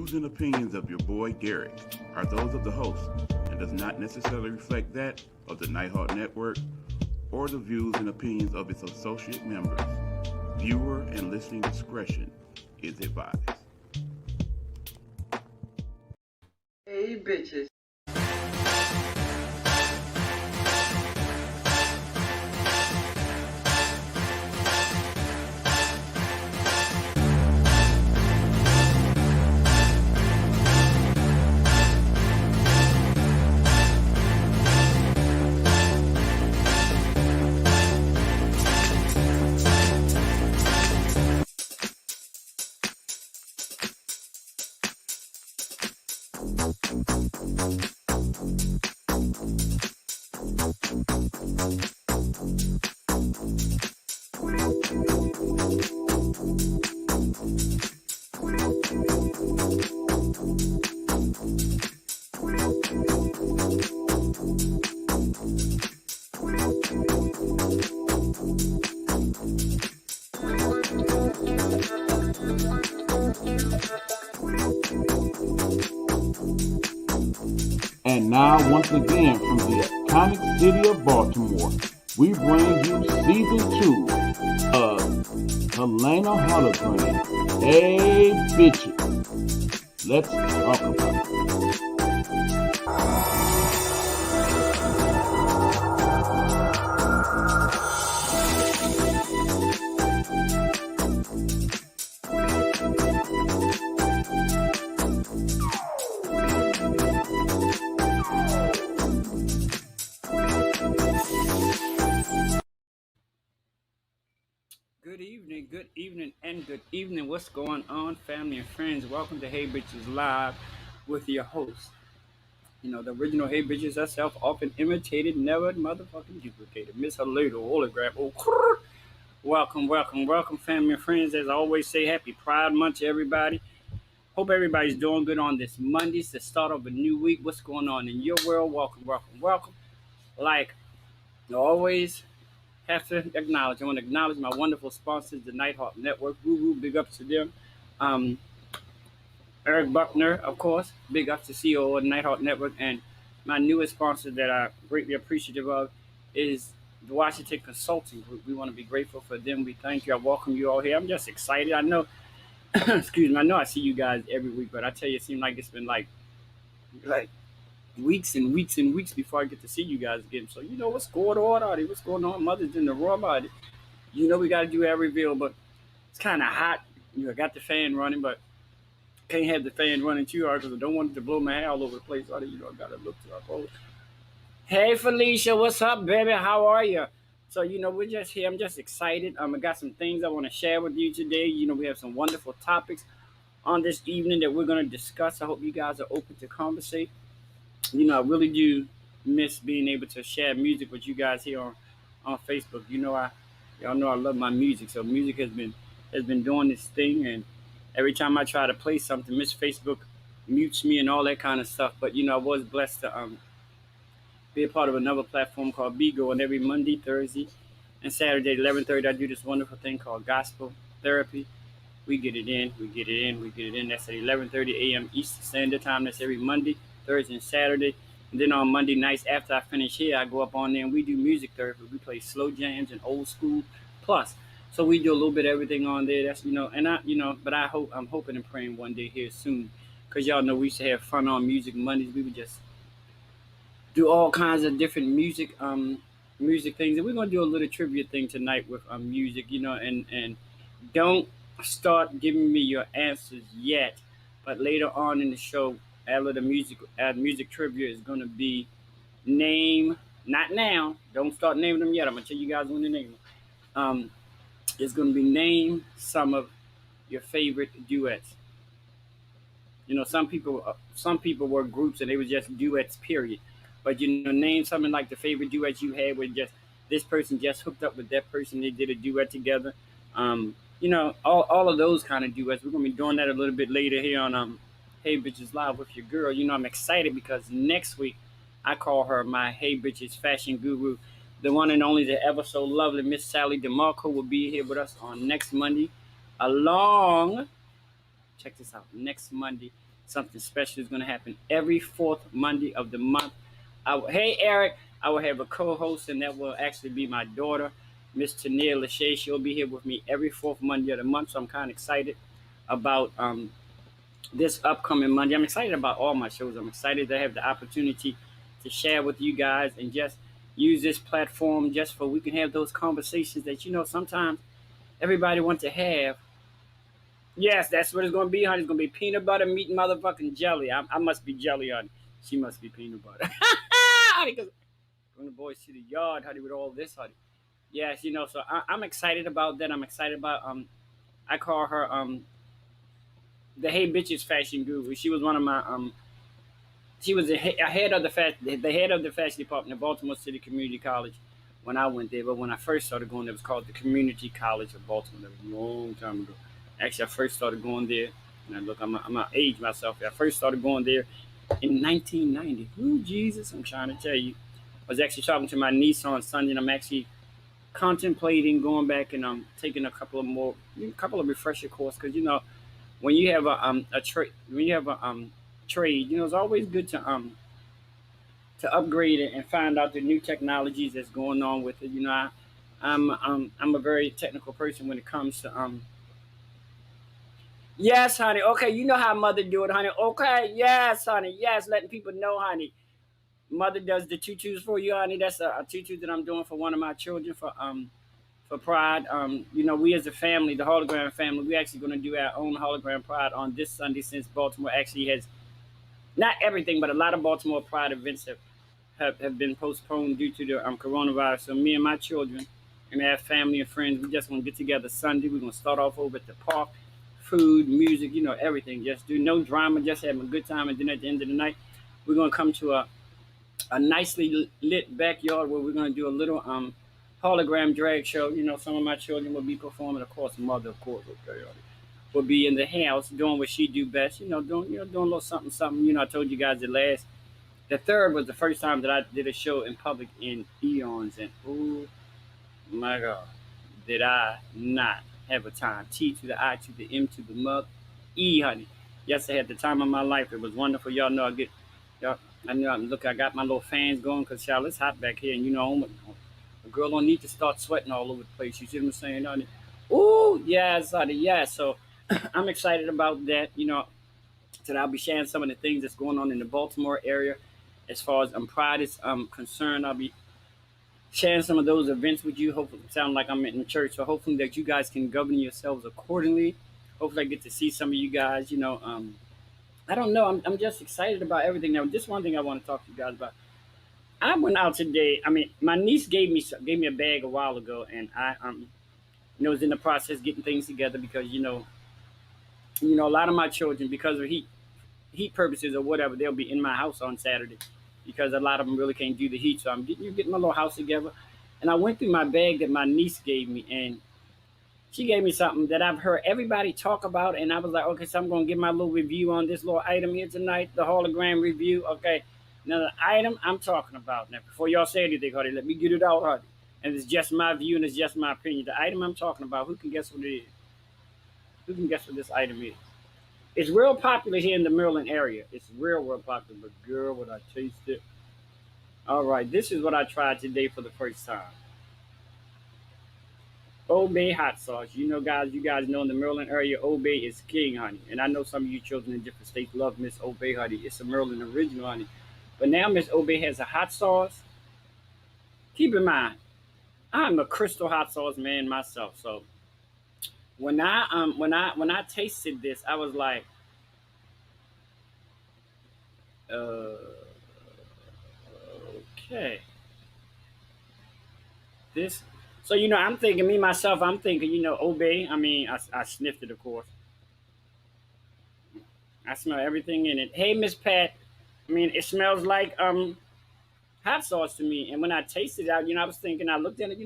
views and opinions of your boy Garrett are those of the host and does not necessarily reflect that of the Nighthawk Network or the views and opinions of its associate members. Viewer and listening discretion is advised. Hey, bitches. And now, once again, from the iconic city of Baltimore, we bring you season 2 of Helena Hologram. Hey, bitches. Let's talk about it. Good evening. What's going on, family and friends? Welcome to Hey Bitches Live with your host. You know, the original Hey Bitches herself, often imitated, never motherfucking duplicated. Miss Helena Hologram. Oh, welcome, family and friends. As I always say, happy Pride Month to everybody. Hope everybody's doing good on this Monday. It's the start of a new week. What's going on in your world? Welcome. Like always, have to acknowledge. I want to acknowledge my wonderful sponsors, the Nighthawk Network. Woo, big ups to them. Eric Buckner, of course. Big ups to CEO of the Nighthawk Network. And my newest sponsor that I'm greatly appreciative of is the Washington Consulting Group. We want to be grateful for them. We thank you. I welcome you all here. I'm just excited. I know, excuse me, I know I see you guys every week, but I tell you, it seems like it's been like weeks and weeks and weeks before I get to see you guys again. So you know what's going on out here? What's going on? Mother's in the room out here. You know we got to do our reveal, but it's kind of hot. You know, I got the fan running, but can't have the fan running too hard because I don't want it to blow my hair all over the place. Out here, you know, I got to look to our phone. Hey Felicia, what's up, baby? How are you? So you know we're just here. I'm just excited. I got some things I want to share with you today. You know we have some wonderful topics on this evening that we're going to discuss. I hope you guys are open to conversate. You know, I really do miss being able to share music with you guys here on Facebook. You know, y'all know I love my music, so music has been doing this thing, and every time I try to play something, Miss Facebook mutes me and all that kind of stuff. But you know, I was blessed to be a part of another platform called Bigo, and every Monday, Thursday, and Saturday, 11:30, I do this wonderful thing called Gospel Therapy. We get it in. That's at 11:30 a.m. Eastern Standard Time. That's every Monday, Thursday, and Saturday. And then on Monday nights after I finish here, I go up on there and we do music therapy. We play slow jams and old school plus. So we do a little bit of everything on there. That's but I'm hoping and praying one day here soon, because y'all know we used to have fun on Music Mondays. We would just do all kinds of different music things, and we're gonna do a little trivia thing tonight with music. You know, and don't start giving me your answers yet, but later on in the show, after the music trivia is going to be name, not now, don't start naming them yet, I'm going to tell you guys when to name them. It's going to be name some of your favorite duets. You know, some people were groups and they were just duets, period. But you know, name something like the favorite duets you had with just this person just hooked up with that person, they did a duet together. You know, all of those kind of duets. We're gonna be doing that a little bit later here on Hey Bitches Live with your girl. You know, I'm excited because next week I call her my Hey Bitches fashion guru, the one and only, the ever so lovely Miss Sally DeMarco will be here with us on next Monday, along. Check this out. Next Monday, Something special is going to happen every fourth Monday of the month. Hey, Eric, I will have a co-host, and that will actually be my daughter, Miss Tania Lachey. She'll be here with me every fourth Monday of the month, so I'm kind of excited about this upcoming Monday. I'm excited about all my shows. I'm excited to have the opportunity to share with you guys and just use this platform just for we can have those conversations that sometimes everybody wants to have. Yes, that's what it's going to be, honey. It's going to be peanut butter, meat, and motherfucking jelly. I must be jelly, honey. She must be peanut butter. Honey, because when the boys to the yard, honey, with all this, honey. Yes, so I'm excited about that. I'm excited about, I call her, the Hey Bitches fashion guru. She was one of my, she was a head of the head of the fashion department at Baltimore City Community College when I went there. But when I first started going, it was called the Community College of Baltimore. That was a long time ago. Actually, I first started going there. And look, I'm gonna age myself. I first started going there in 1990. Ooh, Jesus, I'm trying to tell you. I was actually talking to my niece on Sunday, and I'm actually contemplating going back and taking a couple of refresher courses because when you have a trade when you have a trade, it's always good to upgrade it and find out the new technologies that's going on with it. I'm a very technical person when it comes to Yes, honey. Okay, you know how mother do it, honey. Okay, yes, honey. Yes, letting people know, honey. Mother does the tutus for you, honey. That's a tutu that I'm doing for one of my children for Pride. We as a family, the Hologram family, we're actually going to do our own Hologram Pride on this Sunday since Baltimore actually has not everything, but a lot of Baltimore Pride events have been postponed due to the coronavirus. So me and my children and our family and friends, we just going to get together Sunday. We're going to start off over at the park, food, music, everything. Just do no drama, just having a good time. And then at the end of the night, we're going to come to a nicely lit backyard where we're going to do a little hologram drag show. Some of my children will be performing, of course, mother, of course, okay, will be in the house doing what she do best. Doing a little something, something. I told you guys the third was the first time that I did a show in public in eons, and oh my God, did I not have a time? T to the I to the M to the mother, E, honey. Yes, I had the time of my life. It was wonderful. Y'all know y'all. I know. Look, I got my little fans going because y'all, it's hot back here, and a girl don't need to start sweating all over the place. You see what I'm saying, honey? Ooh, yes, honey, yes. So I'm excited about that. Today I'll be sharing some of the things that's going on in the Baltimore area as far as Pride is concerned. I'll be sharing some of those events with you. Hopefully, it sound like I'm in church, so hopefully that you guys can govern yourselves accordingly. Hopefully, I get to see some of you guys. I don't know. I'm just excited about everything. Now, just one thing I want to talk to you guys about. I went out today. I mean, my niece gave me a bag a while ago, and I was in the process getting things together because a lot of my children, because of heat purposes or whatever, they'll be in my house on Saturday because a lot of them really can't do the heat. So I'm getting my little house together, and I went through my bag that my niece gave me, and she gave me something that I've heard everybody talk about, and I was like, okay, so I'm gonna give my little review on this little item here tonight, the hologram review. Okay, now the item I'm talking about. Now, before y'all say anything, honey, let me get it out, honey. And it's just my view and it's just my opinion. The item I'm talking about, who can guess what it is? Who can guess what this item is? It's real popular here in the Maryland area. It's real popular. But girl, would I taste it? All right, this is what I tried today for the first time. Old Bay hot sauce. Guys, you guys know in the Maryland area, Old Bay is king, honey. And I know some of you children in different states love Miss Old Bay, honey. It's a Maryland original, honey. But now Miss Old Bay has a hot sauce. Keep in mind, I'm a crystal hot sauce man myself. So when I tasted this, I was like, uh, okay, this. So I'm thinking me myself. I'm thinking Old Bay. I mean, I sniffed it, of course. I smell everything in it. Hey, Miss Pat. I mean, it smells like hot sauce to me. And when I tasted it out, I was thinking. I looked at it.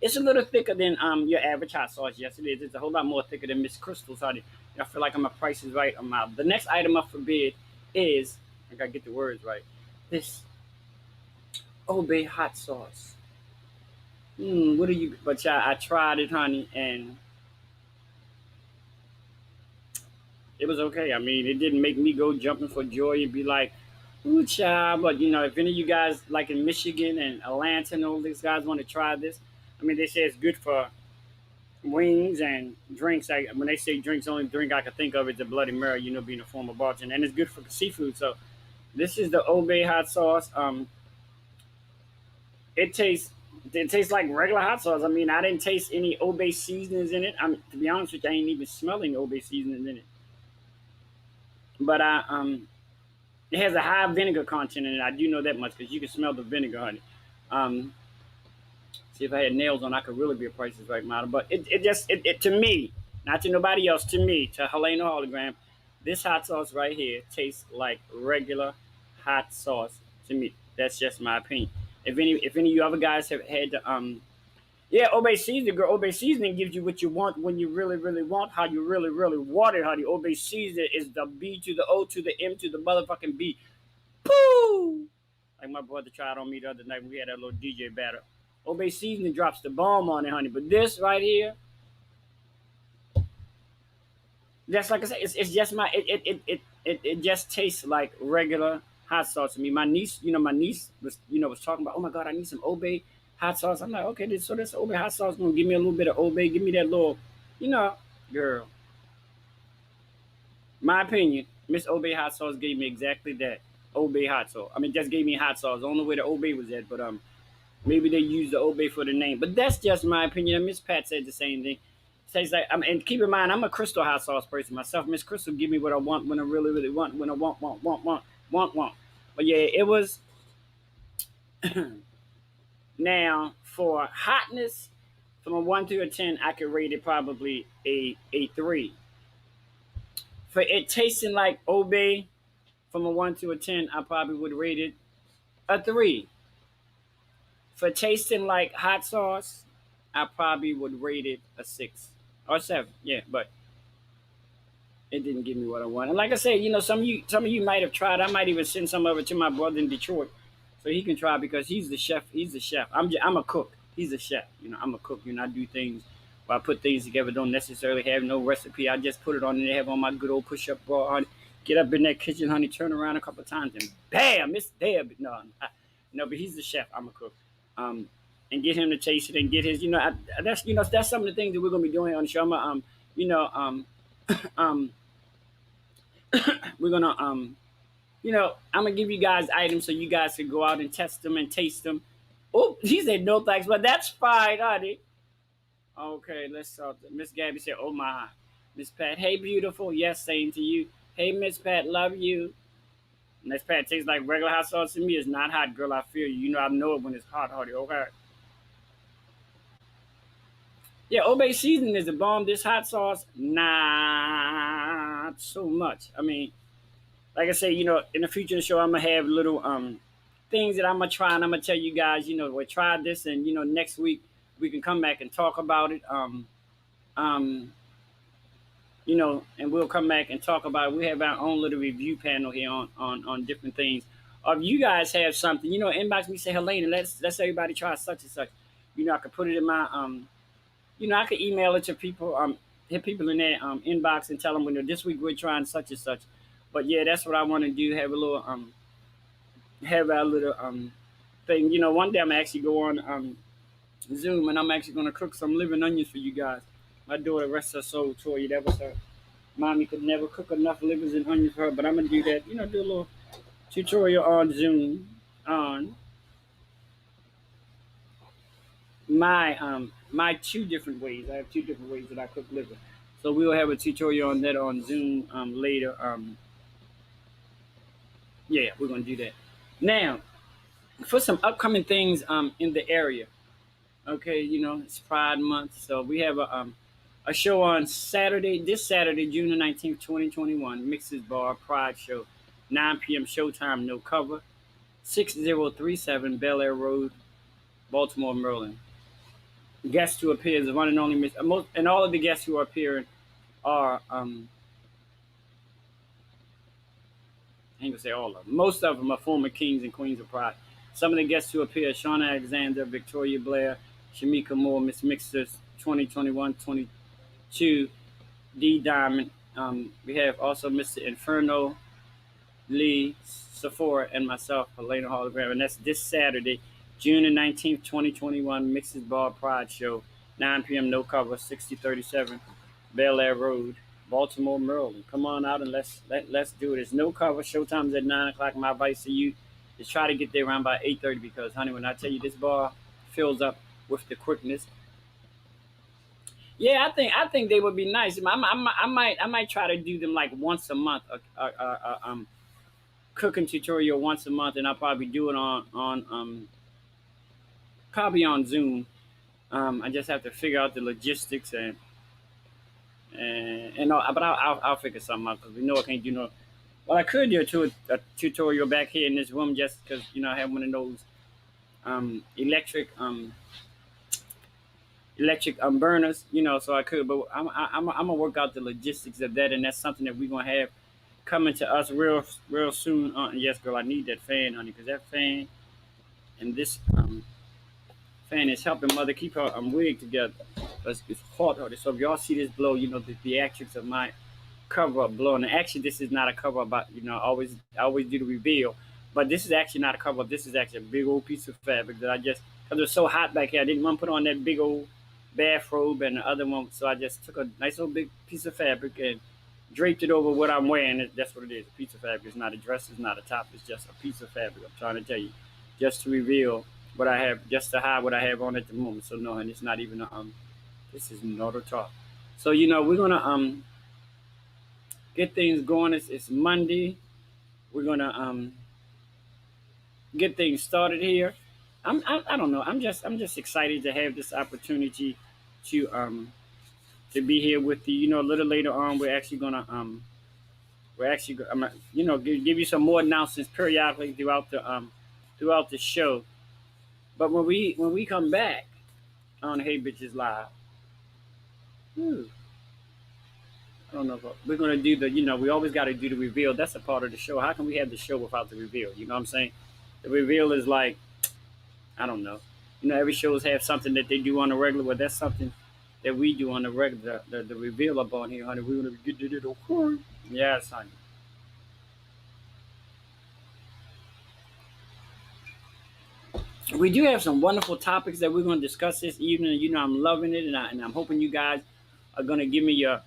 It's a little thicker than your average hot sauce. Yes, it is. It's a whole lot more thicker than Miss Crystal's. I feel like my price is right. I'm out. The next item up for bid is I gotta get the words right. This Old Bay hot sauce. What do you? But yeah, I tried it, honey, and It was okay. I mean, it didn't make me go jumping for joy and be like, ooh, child. But, if any of you guys, like in Michigan and Atlanta and all these guys want to try this, I mean, they say it's good for wings and drinks. When they say drinks, the only drink I can think of is the Bloody Mary, being a former bartender. And it's good for seafood. So this is the Old Bay hot sauce. It tastes like regular hot sauce. I mean, I didn't taste any Old Bay seasonings in it. To be honest with you, I ain't even smelling Old Bay seasonings in it. But it has a high vinegar content in it. I do know that much because you can smell the vinegar, honey. Um, See, if I had nails on, I could really be a Price is Right model. But it to me, not to nobody else, to me, to Helena Hologram, this hot sauce right here tastes like regular hot sauce to me. That's just my opinion. If any of you other guys have had the yeah, Obey seasoning, girl. Obey seasoning gives you what you want when you really, really want, how you really, really want it, honey. Obey seasoning is the B to the O to the M to the motherfucking B. Pooh! Like my brother tried on me the other night when we had that little DJ battle. Obey seasoning drops the bomb on it, honey. But this right here, just like I said, it's just it just tastes like regular hot sauce to me. My niece was talking about, oh my god, I need some Obey hot sauce. I'm like, okay, so this Obey hot sauce gonna give me a little bit of Obey, give me that little, you know, girl. My opinion, Miss Obey hot sauce gave me exactly that. Obey hot sauce. I mean, just gave me hot sauce. I don't know where the Obey was at, but maybe they used the Obey for the name. But that's just my opinion. And Miss Pat said the same thing. Says like, and keep in mind, I'm a Crystal hot sauce person myself. Miss Crystal give me what I want when I really, really want, when I want. But yeah, it was. Now for hotness, from a 1 to a 10, I could rate it probably a 3. For it tasting like Obey, from a 1 to a 10, I probably would rate it a 3. For tasting like hot sauce, I probably would rate it a 6 or 7. Yeah, but it didn't give me what I want. And like I said, some of you might have tried. I might even send some of it to my brother in Detroit, so he can try because he's the chef. He's the chef. I'm a cook. He's a chef. I'm a cook. I do things. I put things together. Don't necessarily have no recipe. I just put it on and have on my good old push-up bar, honey. Get up in that kitchen, honey. Turn around a couple of times and bam, it's there. But no, but he's the chef. I'm a cook. Um, and get him to taste it and get his. That's some of the things that we're gonna be doing on the show. You know, um, we're gonna I'm gonna give you guys items so you guys can go out and test them and taste them. Oh, he said no thanks, but that's fine, honey. Okay, let's Miss Gabby said, oh my. Miss Pat, hey beautiful, yes, same to you. Hey Miss Pat, love you. Miss Pat tastes like regular hot sauce to me. It's not hot, girl. I feel you. I know it when it's hot, honey. Okay. Yeah, Obey seasoning is a bomb. This hot sauce, not so much. I mean, like I say, in the future of the show, I'm gonna have little things that I'm gonna try, and I'm gonna tell you guys, we tried this, and next week we can come back and talk about it. Um, and we'll come back and talk about it. We have our own little review panel here on different things. Or if you guys have something, inbox me, say Helena, let's everybody try such and such. I could put it in my I could email it to people, hit people in their inbox and tell them this week we're trying such and such. But yeah, that's what I want to do. Have a little have our little thing. One day I'm actually go on Zoom and I'm actually gonna cook some living onions for you guys. My daughter, rest her soul, Toya, that was her. Mommy could never cook enough livers and onions for her, but I'm gonna do that. Do a little tutorial on Zoom on my 2 different ways. I have 2 different ways that I cook liver. So we'll have a tutorial on that on Zoom later. Yeah, we're gonna do that. Now, for some upcoming things in the area. Okay, it's Pride Month, so we have a show on Saturday, this Saturday, June the 19th, 2021, Mixes Bar Pride Show, 9 p.m. showtime, no cover, 6037 Bel Air Road, Baltimore, Maryland. Guest who appears, the one and only Miss, and all of the guests who are appearing are, I ain't gonna say all of them, most of them are former kings and queens of Pride. Some of the guests who appear: Sean Alexander, Victoria Blair, Shamika Moore, Miss Mixers, 2021, 22, D Diamond, We have also Mr. Inferno, Lee, Sephora, and myself, Helena Hologram, and that's this Saturday, June the 19th, 2021, Mixes Bar Pride Show, 9 p.m. No cover, 6037 Bel Air Road, Baltimore, Maryland. Come on out and let's do it. It's no cover. Showtime's at 9 o'clock. My advice to you is try to get there around by 8:30 because, honey, when I tell you this bar fills up with the quickness. Yeah, I think they would be nice. I might try to do them like once a month. Cooking tutorial once a month, and I'll probably do it on probably on Zoom. I just have to figure out the logistics and all, but I'll figure something out because we know I can't do no. Well, I could do a tutorial back here in this room just because I have one of those electric burners, so I could. But I'm gonna work out the logistics of that, and that's something that we're gonna have coming to us real soon. Yes, girl, I need that fan, honey, because that fan and this fan is helping mother keep her wig together. It's hot, honey. So if y'all see this blow, the theatrics of my cover up blow. And actually, this is not a cover up. But I always do the reveal, but this is actually not a cover up. This is actually a big old piece of fabric that I just because it was so hot back here, I didn't want to put on that big old bathrobe and the other one, so I just took a nice little big piece of fabric and draped it over what I'm wearing. That's what it is. A piece of fabric. It's not a dress. It's not a top. It's just a piece of fabric. I'm trying to tell you, just to reveal what I have, just to hide what I have on at the moment. So no, and it's not even a This is not a talk. So we're gonna get things going. It's Monday. We're gonna get things started here. I don't know. I'm just excited to have this opportunity to be here with you. A little later on, we're actually give you some more announcements periodically throughout the show. But when we come back on Hey Bitches Live, whew, I don't know if we're gonna do the we always got to do the reveal. That's a part of the show. How can we have the show without the reveal? You know what I'm saying? The reveal is like I don't know. Every shows have something that they do on the regular, but that's something that we do on the regular. The reveal up on here, honey. We're gonna get to it, okay? Yes, honey. We do have some wonderful topics that we're going to discuss this evening. I'm loving it, and I'm hoping you guys are going to give me your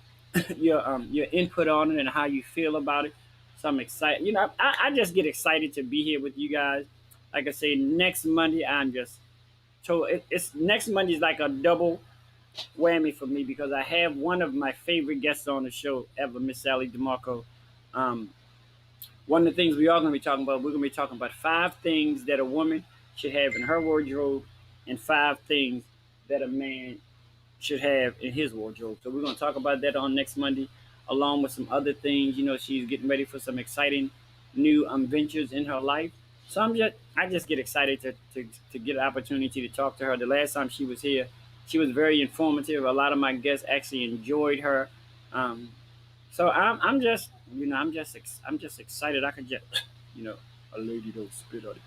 your input on it and how you feel about it. So I'm excited. I just get excited to be here with you guys. Like I say, next Monday I'm just so it's next Monday is like a double whammy for me because I have one of my favorite guests on the show ever, Miss Sally DeMarco. Um, One of the things we are going to be talking about, we're going to be talking about 5 things that a woman should have in her wardrobe and 5 things that a man should have in his wardrobe. So we're going to talk about that on next Monday, along with some other things. She's getting ready for some exciting new ventures in her life. So I just get excited to get an opportunity to talk to her. The last time she was here, she was very informative. A lot of my guests actually enjoyed her. Um, so I'm just excited. I could just you know a lady don't spit on it,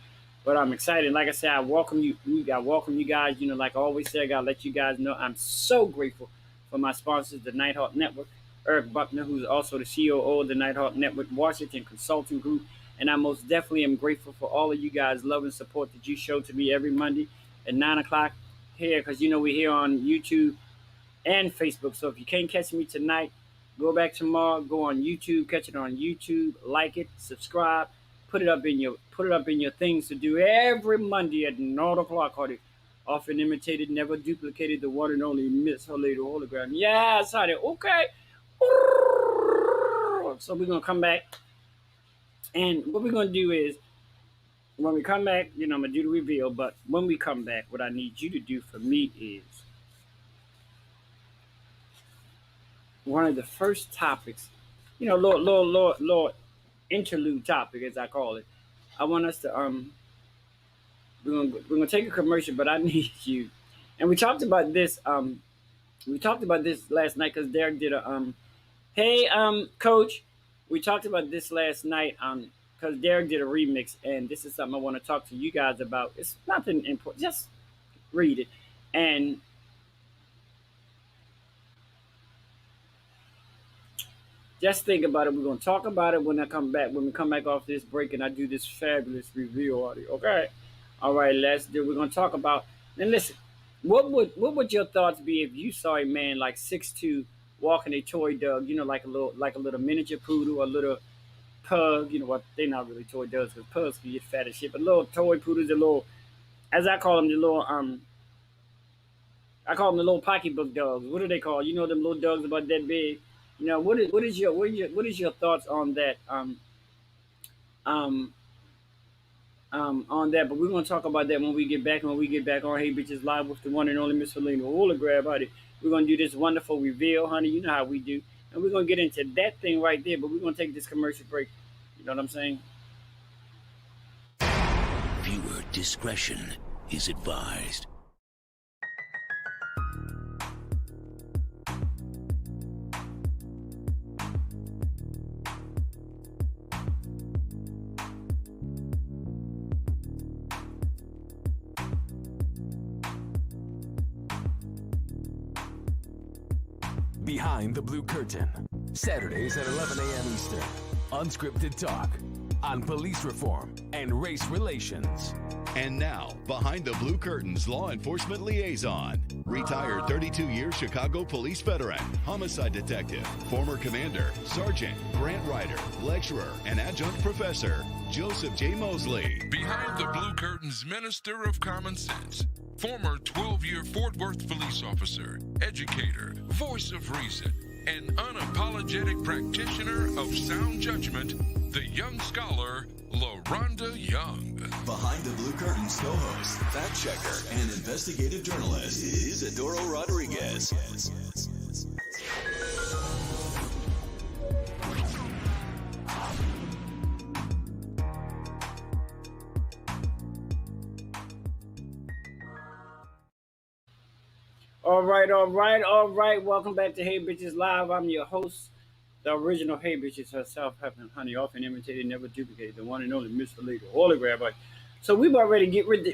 but I'm excited. Like I said, I welcome you. I welcome you guys. Like I always say, I gotta let you guys know I'm so grateful for my sponsors, the Nighthawk Network, Eric Buckner, who's also the COO of the Nighthawk Network Washington Consulting Group, and I most definitely am grateful for all of you guys' love and support that you show to me every Monday at 9 o'clock here, because we're here on YouTube and Facebook. So if you can't catch me tonight, go back tomorrow, go on YouTube, catch it on YouTube, like it, subscribe, put it up in your things to do every Monday at 9 o'clock, honey. Often imitated, never duplicated, the one and only Miss Helena Hologram. Yes, honey. Okay. So we're gonna come back, and what we're gonna do is when we come back, I'm gonna do the reveal. But when we come back, what I need you to do for me is one of the first topics, Lord interlude topic as I call it. I want us to we're gonna take a commercial, but I need you. And we talked about this last night because Derek did a hey coach. We talked about this last night because Derek did a remix, and this is something I want to talk to you guys about. It's nothing important. Just read it, and Just think about it. We're gonna talk about it when I come back. When we come back off this break, and I do this fabulous review audio. Okay. All right. Let's do. We're gonna talk about. And listen, what would your thoughts be if you saw a man like 6'2" walking a toy dog? You know, like a little miniature poodle, a little pug. You know what? They're not really toy dogs because pugs can get fat as shit. But little toy poodles, the little, as I call them, the little I call them the little pocketbook dogs. What do they call? You know them little dogs about that big. You know what is your thoughts on that? Um, on that. But we're gonna talk about that when we get back. When we get back on Hey Bitches Live with the one and only Miss Helena Hologram, honey. We're gonna do this wonderful reveal, honey. You know how we do, and we're gonna get into that thing right there. But we're gonna take this commercial break. You know what I'm saying? Viewer discretion is advised. Behind the Blue Curtain, Saturdays at 11 a.m. Eastern. Unscripted talk on police reform and race relations. And now, Behind the Blue Curtain's law enforcement liaison, retired 32-year Chicago police veteran, homicide detective, former commander, sergeant, grant writer, lecturer, and adjunct professor, Joseph J. Mosley. Behind the Blue Curtain's Minister of Common Sense, former 12-year Fort Worth police officer, educator, voice of reason, and unapologetic practitioner of sound judgment, the young scholar, LaRonda Young. Behind the Blue Curtain's co-host, fact checker, and investigative journalist is Adoro Rodriguez. All right. Welcome back to Hey Bitches Live. I'm your host, the original Hey Bitches herself, having honey often imitated, never duplicated, the one and only Miss Helena Hologram. Right? So we've already get with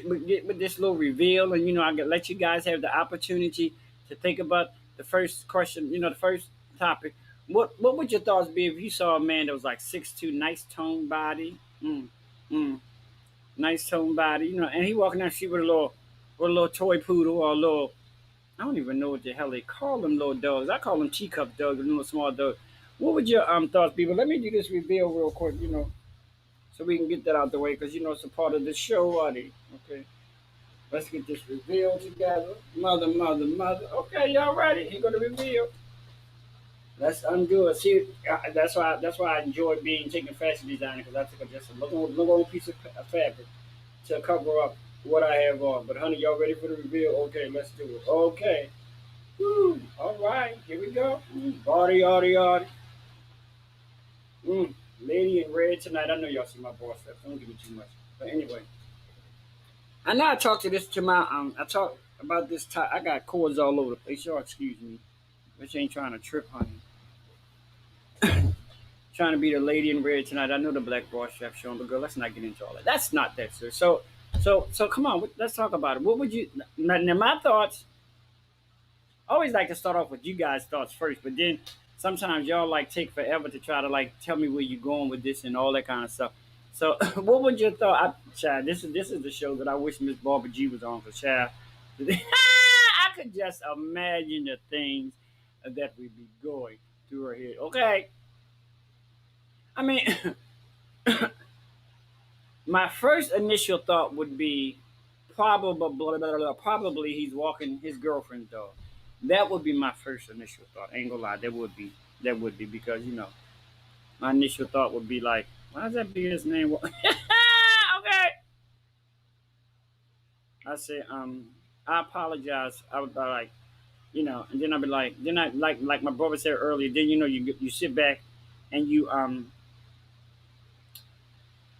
this little reveal, and I can let you guys have the opportunity to think about the first question. The first topic. What would your thoughts be if you saw a man that was like 6'2", nice toned body, nice toned body, and he walking down the street with a little toy poodle or a little. I don't even know what the hell they call them little dogs. I call them teacup dogs, the little small dogs. What would your thoughts be? But let me do this reveal real quick, so we can get that out the way, because it's a part of the show, Artie. Okay, let's get this reveal together. Mother. Okay, y'all ready? Here go the reveal. Let's undo it. See, that's why I enjoy taking fashion designer, because I took just a little piece of fabric to cover up what I have on. But honey, y'all ready for the reveal? Okay, let's do it. Okay. Woo. All right, here we go. Artie. Lady in red tonight. I know y'all see my boss stuff. Don't give me too much. But anyway, I know I talked to my I talk about this tie. I got cords all over the place. Y'all excuse me. Bitch ain't trying to trip, honey. Trying to be the lady in red tonight. I know the black boss chef showing, but girl, let's not get into all that. That's not that, sir. So come on, let's talk about it. What would you? Now, my thoughts. I always like to start off with you guys' thoughts first, but then sometimes y'all like take forever to try to like tell me where you're going with this and all that kind of stuff. So, what would your thought? Chad, this is the show that I wish Miss Barbara G was on for Chad. I could just imagine the things that we'd be going through her head. Okay, I mean, my first initial thought would be probably he's walking his girlfriend's dog. That would be my first initial thought. Ain't gonna lie, that would be because my initial thought would be like, why is that big his name? Okay. I say, I apologize. I would be like, and then I'd be like, then I like my brother said earlier. Then you sit back and you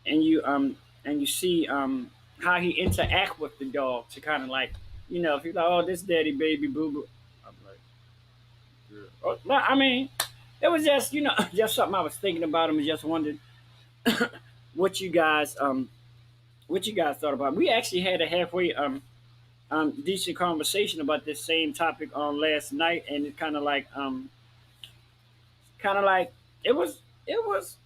and you see how he interact with the dog to kind of like, if he's like, oh, this daddy baby boo boo. I'm like, yeah. Oh, no, I mean, it was just just something I was thinking about him and just wondered what you guys thought about. We actually had a halfway decent conversation about this same topic on last night, and it kind of like it was it was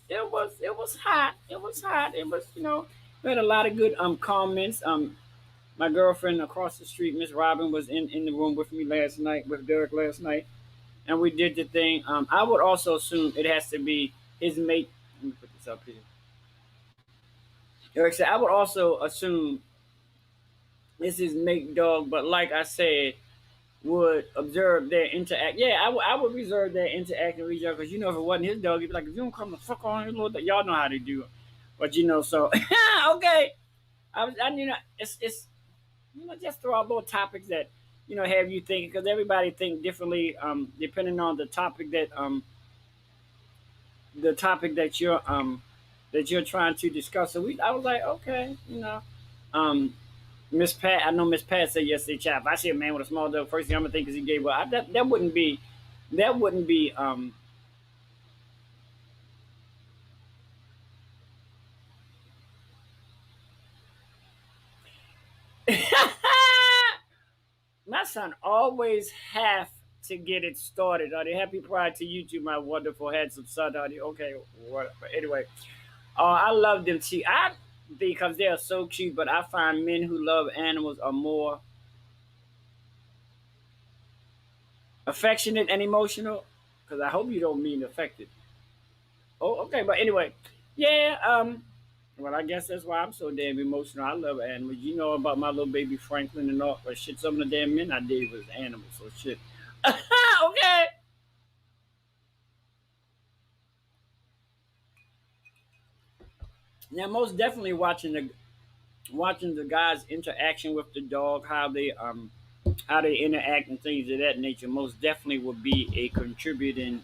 it was hot. It was hot. It was, we had a lot of good comments. My girlfriend across the street, Miss Robin, was in the room with me last night, with Derek last night, and we did the thing. I would also assume it has to be his mate. Let me put this up here. Eric said, I would also assume it's his mate dog, but like I said, would observe their interact. Yeah, I would reserve their interacting with each other, because if it wasn't his dog, he'd be like, if you don't come the fuck on here, Lord, y'all know how to do it. But so okay. It's just throw out little topics that have you thinking, because everybody think differently, depending on the topic that you're trying to discuss. So I was like, okay, um, Miss Pat. I know Miss Pat said yesterday, "Chap, if I see a man with a small dog, first thing I'm gonna think is he gave up." That wouldn't be, that wouldn't be. My son always have to get it started. Happy Pride to you too, my wonderful handsome son. Okay, what? But anyway, I love them too. Because they are so cute. But I find men who love animals are more affectionate and emotional. Because I hope you don't mean affected. Oh, okay. But anyway, yeah. Well, I guess that's why I'm so damn emotional. I love animals. You know about my little baby Franklin and all. But shit, some of the damn men I dated was animals. So shit. Okay. Now, most definitely watching the guy's interaction with the dog, how they interact and things of that nature, most definitely would be a contributing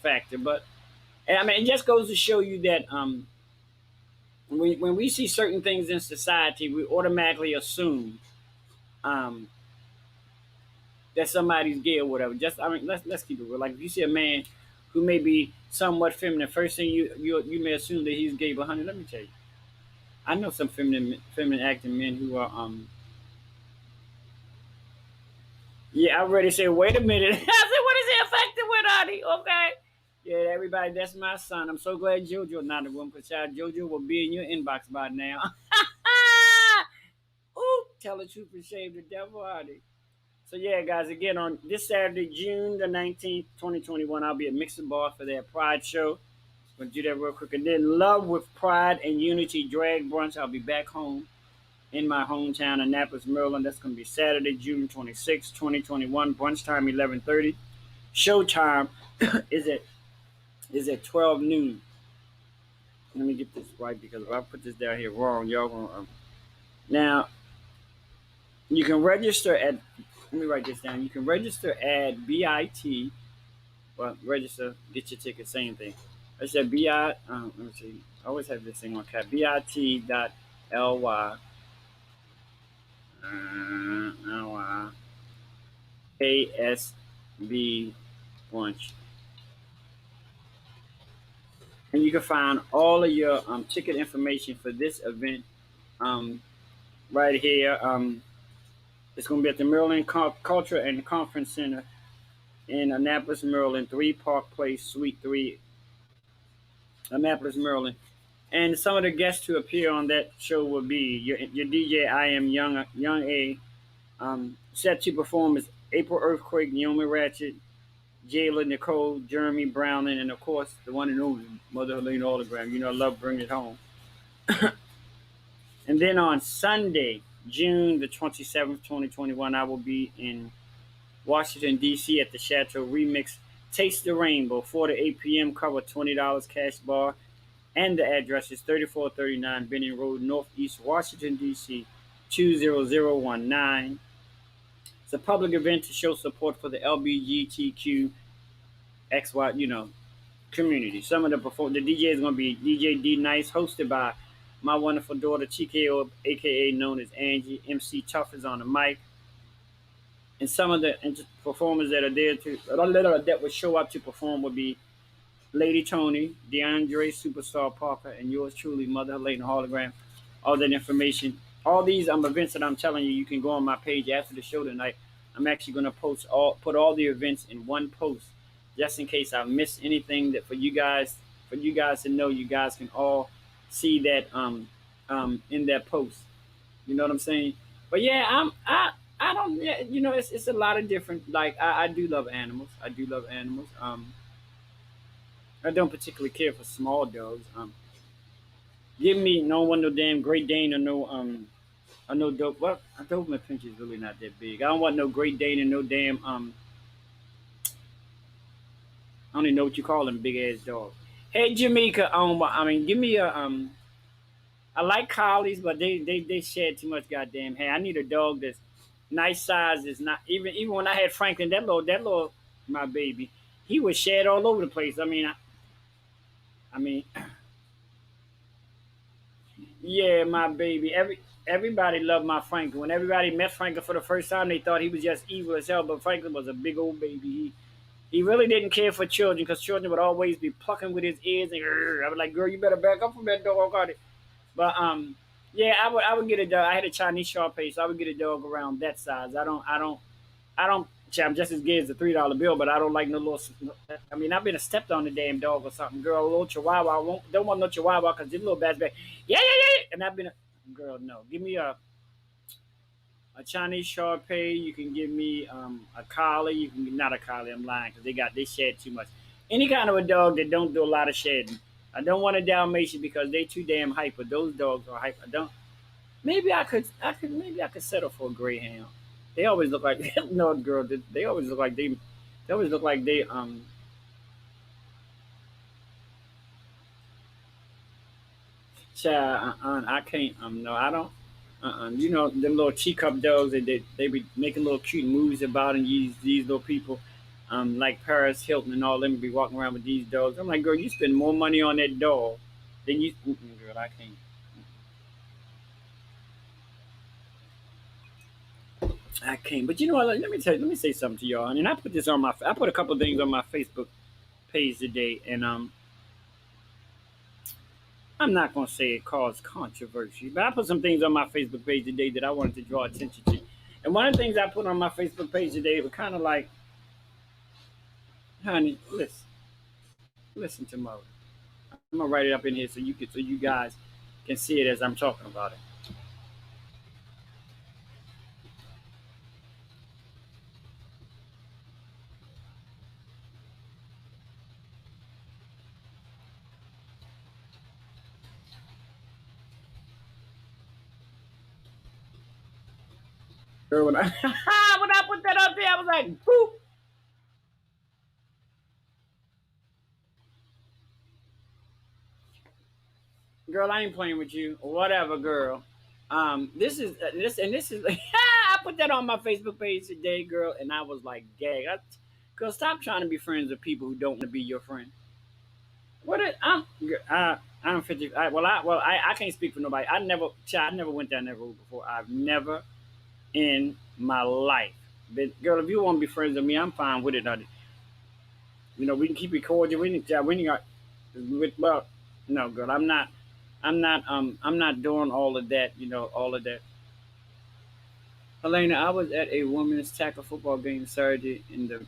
factor. But I mean, it just goes to show you that when we see certain things in society, we automatically assume um, that somebody's gay or whatever. Just I mean, let's keep it real. Like if you see a man who may be somewhat feminine, first thing you may assume that he's gay. But honey, let me tell you, I know some feminine acting men who are Yeah, I already said, wait a minute. I said, what is it affected with, honey? Okay. Yeah, everybody, that's my son. I'm so glad JoJo not in the room, because child JoJo will be in your inbox by now. Ooh, tell the truth and shame the devil, honey. So yeah, guys, again, on this Saturday, June the 19th, 2021, I'll be at Mixer Bar for their Pride show. Gonna do that real quick. And then Love with Pride and Unity Drag Brunch. I'll be back home in my hometown, Annapolis, Maryland. That's going to be Saturday, June 26, 2021. Brunch time 11:30. Showtime is at 12 noon. Let me get this right, because if I put this down here wrong, y'all gonna. Now you can register at. Let me write this down. You can register at BIT. Well, register, get your ticket, same thing. I said BI. Let me see. I always have this thing on cap. BIT.ly. ASB Brunch. And you can find all of your ticket information for this event right here. It's going to be at the Maryland Culture and Conference Center in Annapolis, Maryland, 3 Park Place, Suite 3, Annapolis, Maryland. And some of the guests to appear on that show will be your DJ I Am Young A. Set to perform is April Earthquake, Naomi Ratchet, Jayla, Nicole, Jeremy Browning, and of course the one and only Mother Helena Hologram. I love bringing it home. And then on Sunday, June the 27th, 2021, I will be in Washington, D.C. at the Chateau Remix Taste the Rainbow, 4 to 8 p.m. Cover $20 cash bar. And the address is 3439 Benning Road, Northeast Washington, D.C. 20019. It's a public event to show support for the LGBTQ community. Some of the DJ is going to be DJ D Nice, hosted by my wonderful daughter TKO, aka known as Angie. MC Tough is on the mic. And some of the performers that are there that will show up to perform will be Lady Tony, DeAndre Superstar Parker, and yours truly, Mother Helena Hologram. All that information, all these events that I'm telling you, you can go on my page after the show tonight. I'm actually going to put all the events in one post, just in case I miss anything that for you guys to know, you guys can all see that in that post. You know what I'm saying? But yeah, I don't, yeah, it's a lot of different, like I do love animals. I do love animals. I don't particularly care for small dogs. Give me no one no damn Great Dane or no dope. Well, a Doberman Pinch is really not that big. I don't want no Great Dane and no damn I don't even know what you call them big ass dogs. Hey Jamaica, I mean give me a I like collies, but they shed too much goddamn hair. I need a dog that's nice size. Is not even when I had Franklin, that little my baby, he was shed all over the place. I mean, yeah, my baby. Everybody loved my Franklin. When everybody met Franklin for the first time, they thought he was just evil as hell. But Franklin was a big old baby. He really didn't care for children because children would always be plucking with his ears and I was like, girl, you better back up from that dog. But yeah, I would get a dog. I had a Chinese Shar Pei, so I would get a dog around that size. I don't. I'm just as good as a $3 bill, but I don't like no little. I mean, I've been stepped on the damn dog or something, girl. A little Chihuahua. Don't want no Chihuahua because this little bad's back. Yeah, yeah, yeah. And I've been girl. No, give me a Chinese Shar Pei. You can give me a collie. You can not a collie. I'm lying because they shed too much. Any kind of a dog that don't do a lot of shedding. I don't want a Dalmatian because they too damn hyper. Those dogs are hyper. I don't. Maybe I could settle for a Greyhound. They always look like no girl. They always look like they always look like they child. I can't no I don't. You know them little teacup dogs that they be making little cute movies about and these little people like Paris Hilton and all them be walking around with these dogs. I'm like, girl, you spend more money on that dog than you. Girl, I can't. I can't. But you know what? Let me say something to y'all. And I put this on I put a couple of things on my Facebook page today, and I'm not gonna say it caused controversy, but I put some things on my Facebook page today that I wanted to draw attention to. And one of the things I put on my Facebook page today was kind of like, honey, listen to mother. I'm gonna write it up in here so you guys can see it as I'm talking about it. Girl, when I when I put that up there, I was like, boop. Girl, I ain't playing with you. Whatever, girl. This is I put that on my Facebook page today, girl, and I was like, gag. Girl, stop trying to be friends with people who don't want to be your friend. What it, I'm 50. I can't speak for nobody. I never went down that road before. I've never in my life. But girl, if you want to be friends with me, I'm fine with it. You know, we can keep it cordial. We got, well, no, girl, I'm not. I'm not doing all of that. You know, all of that. Helena, I was at a women's tackle football game Saturday the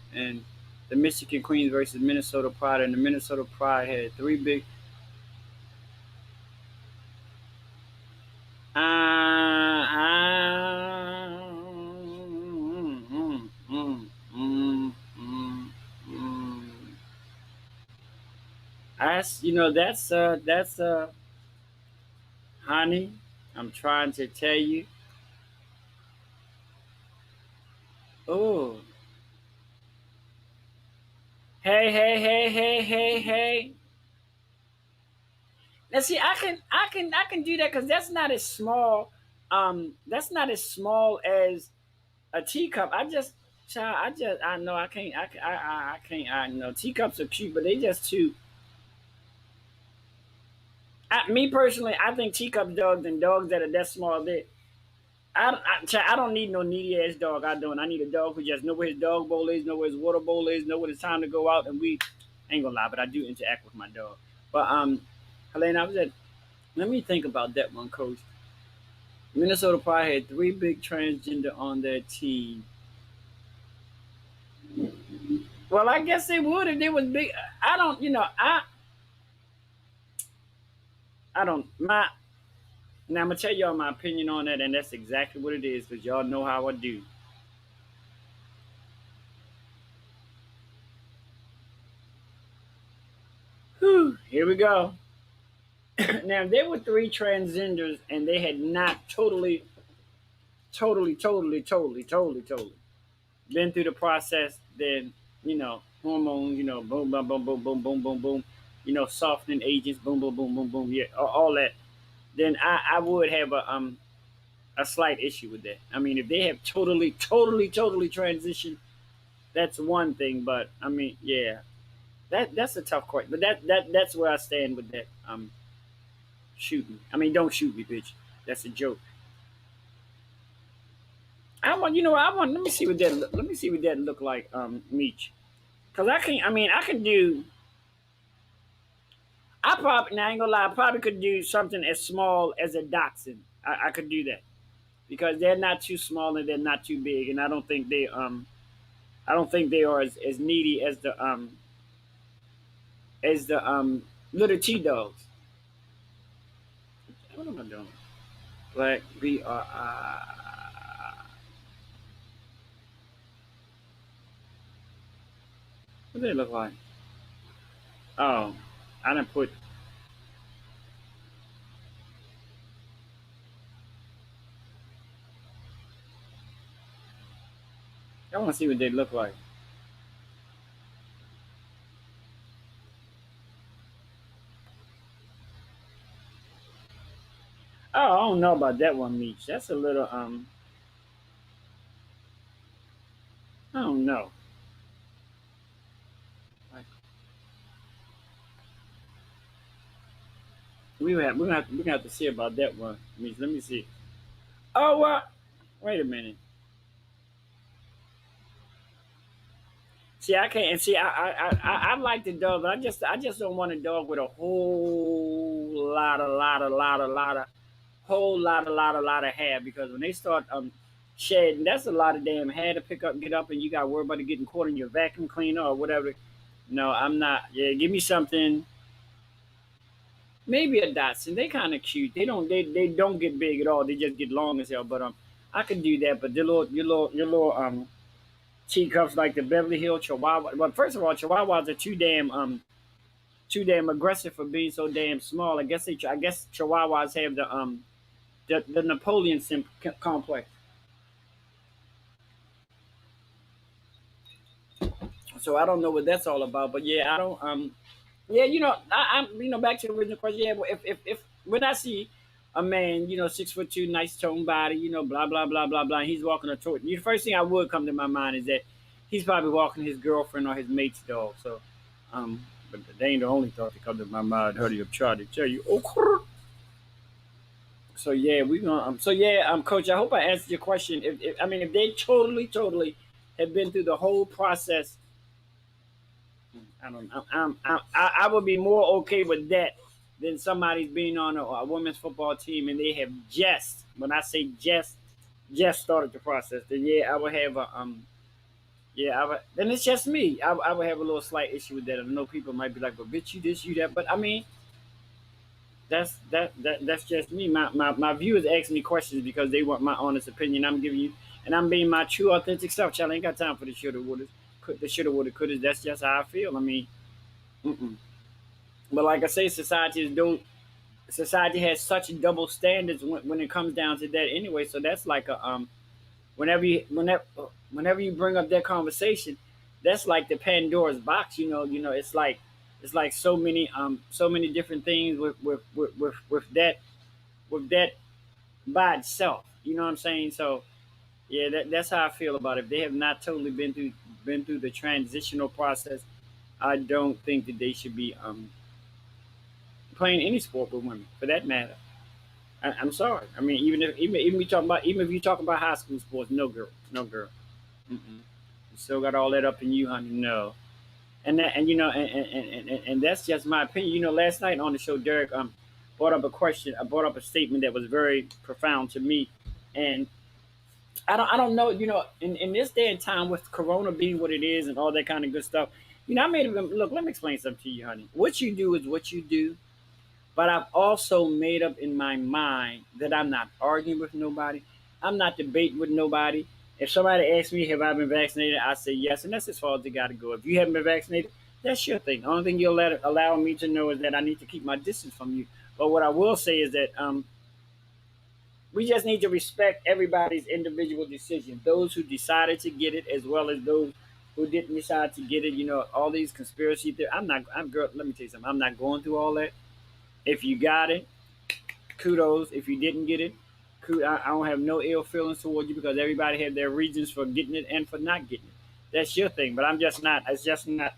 Michigan Queens versus Minnesota Pride, and the Minnesota Pride had three big. That's honey. I'm trying to tell you. Oh, hey. Now see, I can do that because that's not as small. That's not as small as a teacup. I know I can't. I can't. I know teacups are cute, but they just too. Me personally, I think teacup dogs and dogs that are that small, I don't need no needy ass dog. I don't. I need a dog who just know where his dog bowl is, know where his water bowl is, know when it's time to go out. And we ain't gonna lie, but I do interact with my dog. But Helena, I was at. Let me think about that one, Coach. Minnesota Pride had three big transgender on their team. Well, I guess they would if they was big. I don't, I don't. Now I'm gonna tell y'all my opinion on that, and that's exactly what it is, because y'all know how I do. Whew, here we go. Now there were three transgenders, and they had not totally been through the process. Then hormones, boom, boom, boom, boom, boom, boom, boom, boom, softening agents, boom, boom, boom, boom, boom, yeah, all that. Then I would have a slight issue with that. I mean, if they have totally transitioned, that's one thing. But I mean, yeah, that's a tough question. But that's where I stand with that. Shoot me. I mean, don't shoot me, bitch. That's a joke. I want, I want. Let me see what that. Let me see what that look like, Meech. Cause I can. I mean, I can do. I probably. Now, I ain't gonna lie. I probably could do something as small as a dachshund. I could do that because they're not too small and they're not too big, and I don't think they. I don't think they are as needy as the little T dogs. What am I doing? Black BRI. What do they look like? Oh, I didn't put. I want to see what they look like. Oh, I don't know about that one, Meech. That's a little I don't know. Like, we're gonna have to see about that one, Meech. Let me see. Oh, well, wait a minute. See, I can't. And see, I like the dog, but I just don't want a dog with a whole lot of hair, because when they start shedding, that's a lot of damn hair to pick up and get up, and you got to worry about it getting caught in your vacuum cleaner or whatever. No, I'm not. Yeah, give me something. Maybe a Dotson. They kind of cute. They don't get big at all. They just get long as hell. But I could do that. But your little teacups like the Beverly Hill Chihuahua. Well, first of all, Chihuahuas are too damn aggressive for being so damn small. I guess Chihuahuas have the Napoleon complex. So I don't know what that's all about. But yeah, I don't yeah, I'm back to the original question. Yeah, well, if when I see a man, 6'2", nice toned body, blah blah blah blah blah, and he's walking a toy, the first thing I would come to my mind is that he's probably walking his girlfriend or his mate's dog. So, but they ain't the only thought that comes to my mind. Heard you try to tell you. Oh, so yeah, we gonna. So yeah, Coach. I hope I answered your question. If I mean, if they totally have been through the whole process, I don't. I would be more okay with that than somebody's being on a women's football team and they have just. When I say just started the process, then yeah, I would have a yeah, I would. Then it's just me. I would have a little slight issue with that. I know people might be like, "But bitch, you this, you that." But I mean, that's just me. My viewers ask me questions because they want my honest opinion. I'm giving you, and I'm being my true, authentic self. Child, I ain't got time for the shoulda, woulda, the shoulda, woulda, coulda. That's just how I feel. I mean, mm-mm. But like I say, society has such double standards when it comes down to that anyway. So that's like a whenever you bring up that conversation, that's like the Pandora's box. It's like so many different things with that by itself. You know what I'm saying? So yeah, that's how I feel about it. If they have not totally been through the transitional process, I don't think that they should be playing any sport with women for that matter. I'm sorry. I mean, even if you talk about high school sports, no girl, no girl. Mm-mm. You still got all that up in you, honey. No, and that's just my opinion. Last night on the show, Derek brought up a question. I brought up a statement that was very profound to me, and I don't know, in this day and time with Corona being what it is and all that kind of good stuff, I made it. Look, let me explain something to you, honey. What you do is what you do, but I've also made up in my mind that I'm not arguing with nobody. I'm not debating with nobody. If somebody asks me, have I been vaccinated? I say yes, and that's as far as they got to go. If you haven't been vaccinated, that's your thing. The only thing you'll allow me to know is that I need to keep my distance from you. But what I will say is that we just need to respect everybody's individual decision. Those who decided to get it, as well as those who didn't decide to get it. All these conspiracy theories. I'm not. I'm girl. Let me tell you something. I'm not going through all that. If you got it, kudos. If you didn't get it, I don't have no ill feelings toward you because everybody had their reasons for getting it and for not getting it. That's your thing. But I'm just not. It's just not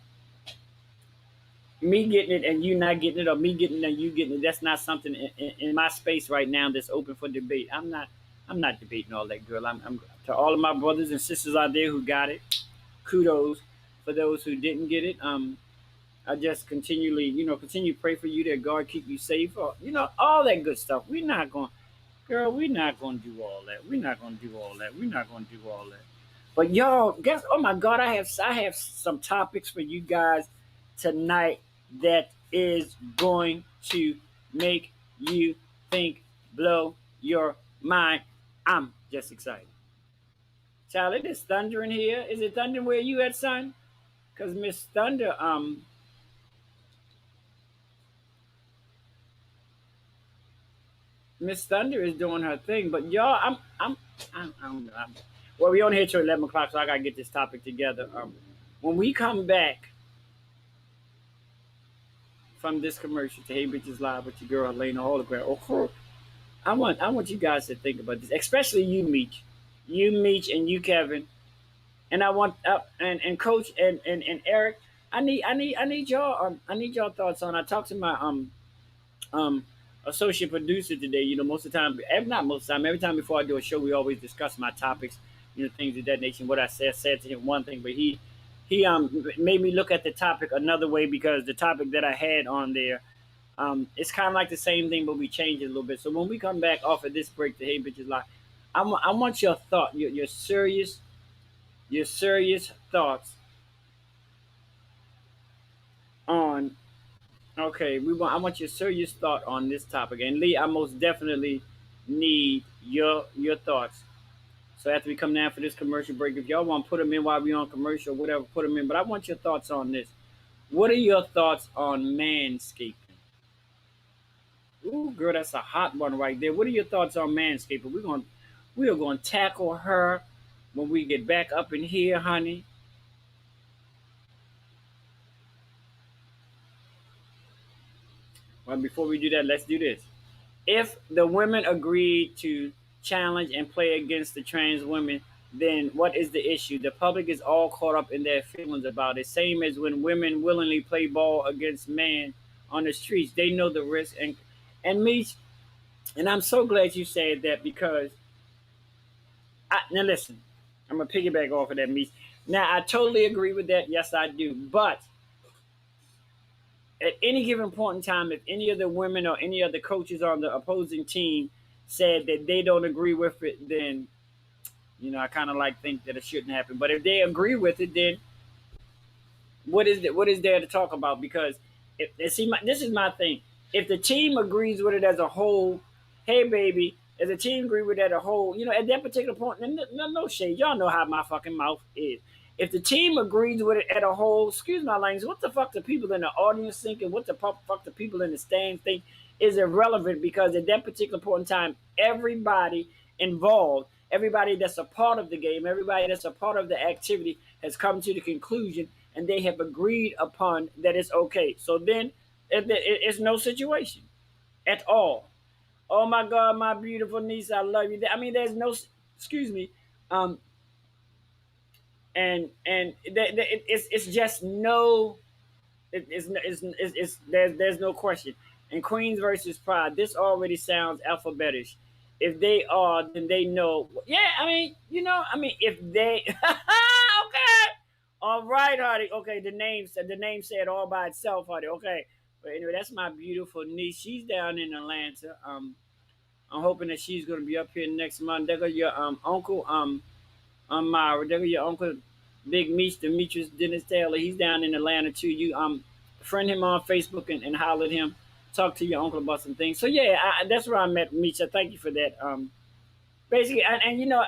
me getting it and you not getting it, or me getting it and you getting it. That's not something in my space right now that's open for debate. I'm not. I'm not debating all that, girl. I'm to all of my brothers and sisters out there who got it. Kudos. For those who didn't get it, I just continually, continue to pray for you that God keep you safe, or all that good stuff. We're not going, girl. We're not going to do all that. We're not going to do all that. We're not going to do all that. But y'all, guess. Oh my God, I have some topics for you guys tonight that is going to make you think, blow your mind. I'm just excited. Child, it is thundering here. Is it thundering where you at, son? Cause Miss Thunder, Miss Thunder is doing her thing. But y'all, I don't know. Well, we only here till 11 o'clock, so I gotta get this topic together. When we come back from this commercial to Hey Bitches Live with your girl Helena Hologram, I want you guys to think about this, especially you, Meech, and you, Kevin, and I want and Coach and Eric. I need y'all. I need y'all thoughts on. I talked to my um associate producer today. Most of the time, not most of the time, every time before I do a show, we always discuss my topics. Things of that nature. What I said to him one thing, but he made me look at the topic another way because the topic that I had on there. It's kind of like the same thing, but we changed it a little bit. So when we come back off of this break to Hey Bitches Live, I want your thought, your serious thoughts on. Okay, I want your serious thought on this topic, and Lee, I most definitely need your thoughts. So after we come down for this commercial break, if y'all want to put them in while we on commercial, whatever, put them in. But I want your thoughts on this. What are your thoughts on manscaping? Ooh, girl, that's a hot one right there. What are your thoughts on manscaping? We are going to tackle her when we get back up in here, honey. Well, before we do that, let's do this. If the women agree to challenge and play against the trans women, then what is the issue? The public is all caught up in their feelings about it. Same as when women willingly play ball against men on the streets. They know the risk and me. And I'm so glad you said that because now listen, I'm gonna piggyback off of that, me. Now I totally agree with that. Yes, I do. But at any given point in time, if any of the women or any of the coaches on the opposing team said that they don't agree with it, then I kind of like think that it shouldn't happen. But if they agree with it, then what is there to talk about? Because this is my thing. If the team agrees with it as a whole, hey baby, as a team agree with it as a whole, at that particular point, no shade. Y'all know how my fucking mouth is. If the team agrees with it as a whole, excuse my language, what the fuck the people in the audience think and what the fuck the people in the stands think is irrelevant because at that particular point in time, everybody involved, everybody that's a part of the game, everybody that's a part of the activity has come to the conclusion and they have agreed upon that it's okay. So then it's no situation at all. Oh my God, my beautiful niece, I love you. I mean, there's no, excuse me, and it's just no, there's no question. And Queens versus Pride, this already sounds alphabetish. If they are, then they know. Yeah, if they, okay, all right, honey. Okay, the name said all by itself, honey. Okay, but anyway, that's my beautiful niece. She's down in Atlanta. I'm hoping that she's gonna be up here next month. There go your uncle Myra. There go your uncle Big Meech, Demetrius Dennis Taylor. He's down in Atlanta too. You friend him on Facebook and holler at him. Talk to your uncle about some things. So yeah, that's where I met Meech. I thank you for that. Basically, and you know,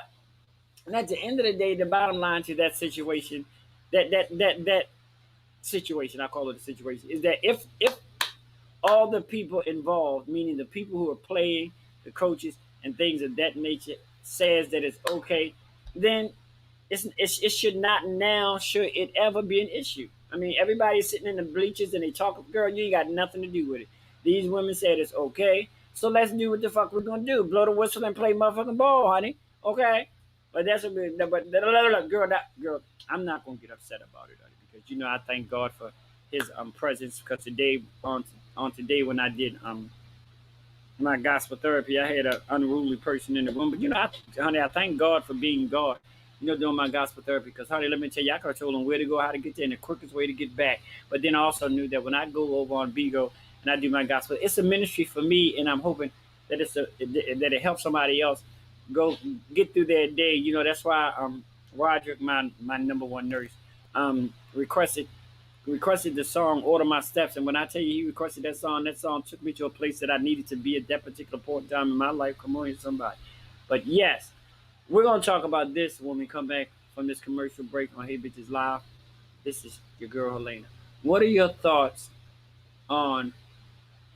and at the end of the day, the bottom line to that situation, that situation, I call it a situation, is that if all the people involved, meaning the people who are playing, the coaches, and things of that nature, says that it's okay, then it should not now should it ever be an issue. I mean, everybody's sitting in the bleachers and they talk, girl, you ain't got nothing to do with it. These women said it's okay, so let's do what the fuck we're gonna do. Blow the whistle and play motherfucking ball, honey. Okay? But that's what we, but girl, I'm not gonna get upset about it, honey, because you know I thank God for His presence. Because today on today when I did my gospel therapy, I had an unruly person in the room. But you know, honey, I thank God for being God. You know, doing my gospel therapy. Because honey, let me tell you, I could have told them where to go, how to get there, and the quickest way to get back. But then I also knew that when I go over on Bigo and I do my gospel, it's a ministry for me, and I'm hoping that that it helps somebody else go get through their day. You know, that's why Roderick, my number one nurse, requested the song "Order My Steps," and when I tell you he requested that song took me to a place that I needed to be at that particular point in time in my life. Come on, here, somebody. But yes, we're gonna talk about this when we come back from this commercial break on Hey Bitches Live. This is your girl Helena. What are your thoughts on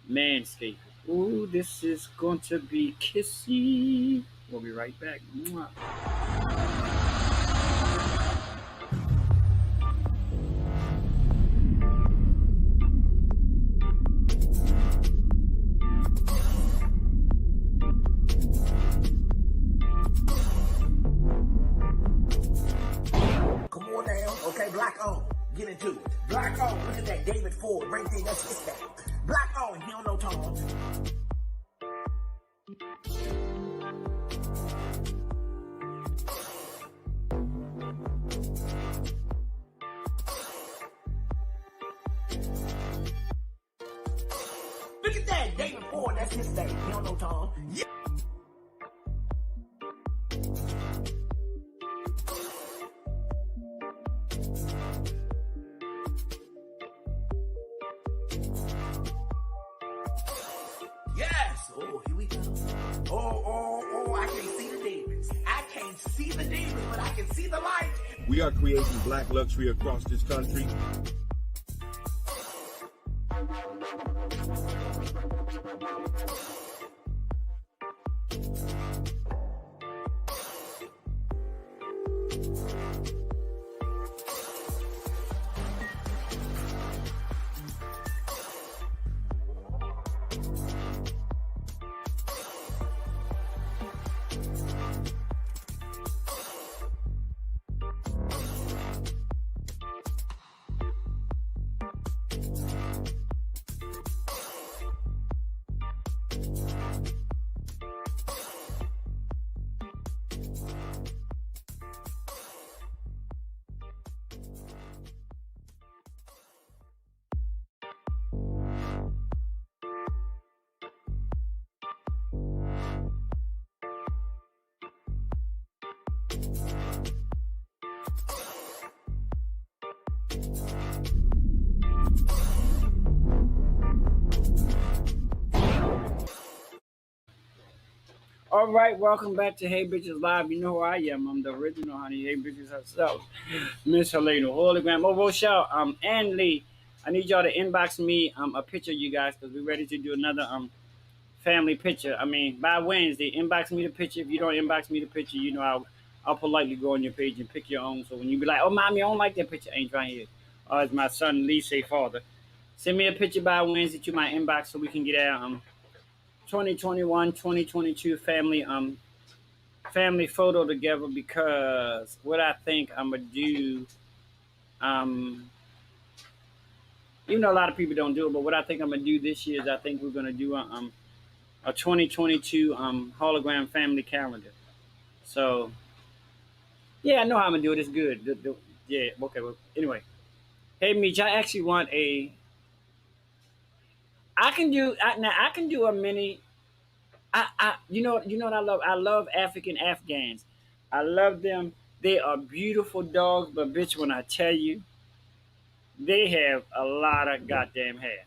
manscaping? Ooh, this is going to be kissy. We'll be right back. Mwah. Come on down. Okay, black on. Get into it. Black on. Look at that David Ford right there. That's his thing. Black on. He don't know Tom. Look at that David Ford. That's his thing. He don't know Tom. Yeah. Yes. Oh, here we go. Oh, I can't see the demons. I can't see the demons, but I can see the light. We are creating black luxury across this country. All right, welcome back to Hey Bitches Live. You know who I am. I'm the original honey. Hey Bitches herself, Miss Helena Hologram. Oh, Rochelle, and Lee. I need y'all to inbox me a picture, you guys, because we're ready to do another family picture. I mean, by Wednesday, inbox me the picture. If you don't inbox me the picture, you know I'll politely go on your page and pick your own. So when you be like, oh, mommy, I don't like that picture, I ain't trying to hear. As my son Lee say, father, send me a picture by Wednesday to my inbox so we can get our 2021 2022 family photo together, because what I think I'm gonna do, even though a lot of people don't do it, but what I think I'm gonna do this year is I think we're gonna do a 2022 hologram family calendar. So yeah, I know how I'm gonna do it. It's good. Yeah, okay. Well, anyway, hey Meech, I actually want a. I can do a mini. You know what I love? I love African Afghans. I love them. They are beautiful dogs, but bitch, when I tell you, they have a lot of goddamn hair,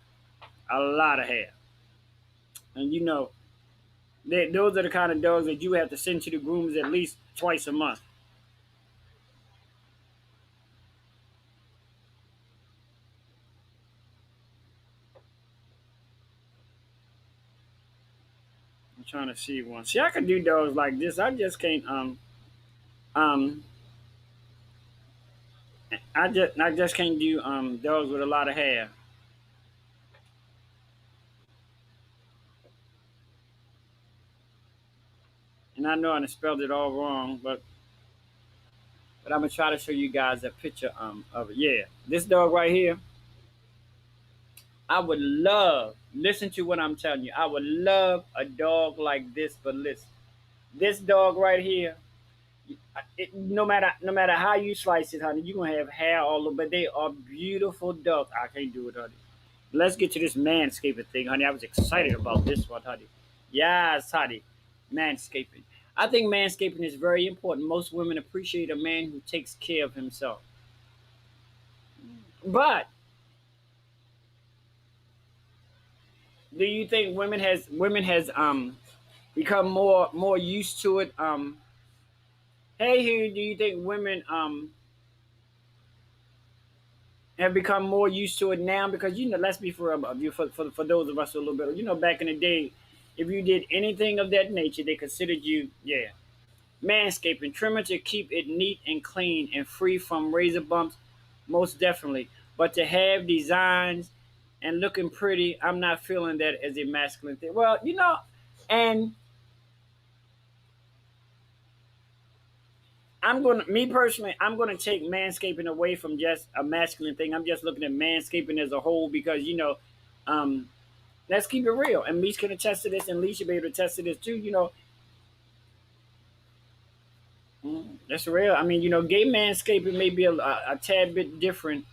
a lot of hair, and those are the kind of dogs that you have to send to the groomers at least twice a month. I'm trying to see one. See, I can do dogs like this. I just can't. Um. I just can't do dogs with a lot of hair. And I know I spelled it all wrong, but I'm gonna try to show you guys a picture of it. Yeah, this dog right here. I would love. Listen to what I'm telling you. I would love a dog like this, but listen, this dog right here. No matter how you slice it, honey, you're gonna have hair all over. But they are beautiful dogs. I can't do it, honey. Let's get to this manscaping thing, honey. I was excited about this one, honey. Yes, honey. Manscaping. I think manscaping is very important. Most women appreciate a man who takes care of himself. But do you think women has become more used to it? Hey, here, do you think women have become more used to it now? Because let's be for real, for those of us a little bit. Back in the day, if you did anything of that nature, they considered you, yeah. Manscaping, trimmer to keep it neat and clean and free from razor bumps, most definitely. But to have designs and looking pretty, I'm not feeling that as a masculine thing. Well, and me personally, I'm gonna take manscaping away from just a masculine thing. I'm just looking at manscaping as a whole because um, let's keep it real. And Meech can attest to this, and Lee should be able to attest to this too. That's real. I mean, gay manscaping may be a tad bit different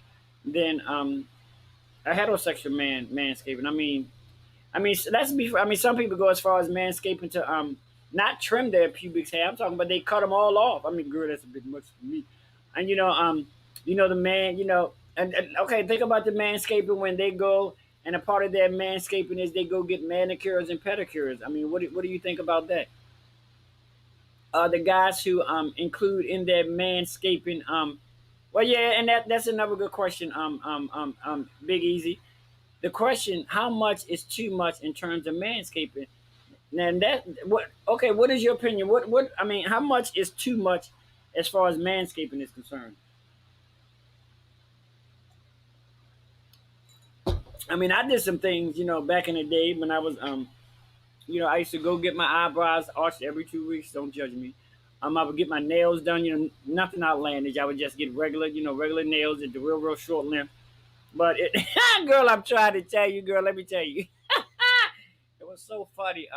than a heterosexual man manscaping. I mean, let's be. I mean, some people go as far as manscaping to not trim their pubic hair. I'm talking about they cut them all off. I mean, girl, that's a bit much for me. And the man, and okay, think about the manscaping when they go, and a part of their manscaping is they go get manicures and pedicures. I mean, what do you think about that? The guys who include in their manscaping. Well, yeah, and that's another good question. Big Easy. The question: how much is too much in terms of manscaping? Now that what? Okay, what is your opinion? What? I mean, how much is too much as far as manscaping is concerned? I mean, I did some things, back in the day when I was I used to go get my eyebrows arched every 2 weeks. Don't judge me. I would get my nails done. Nothing outlandish. I would just get regular, regular nails at the real short length. But girl, I'm trying to tell you, girl. Let me tell you, it was so funny.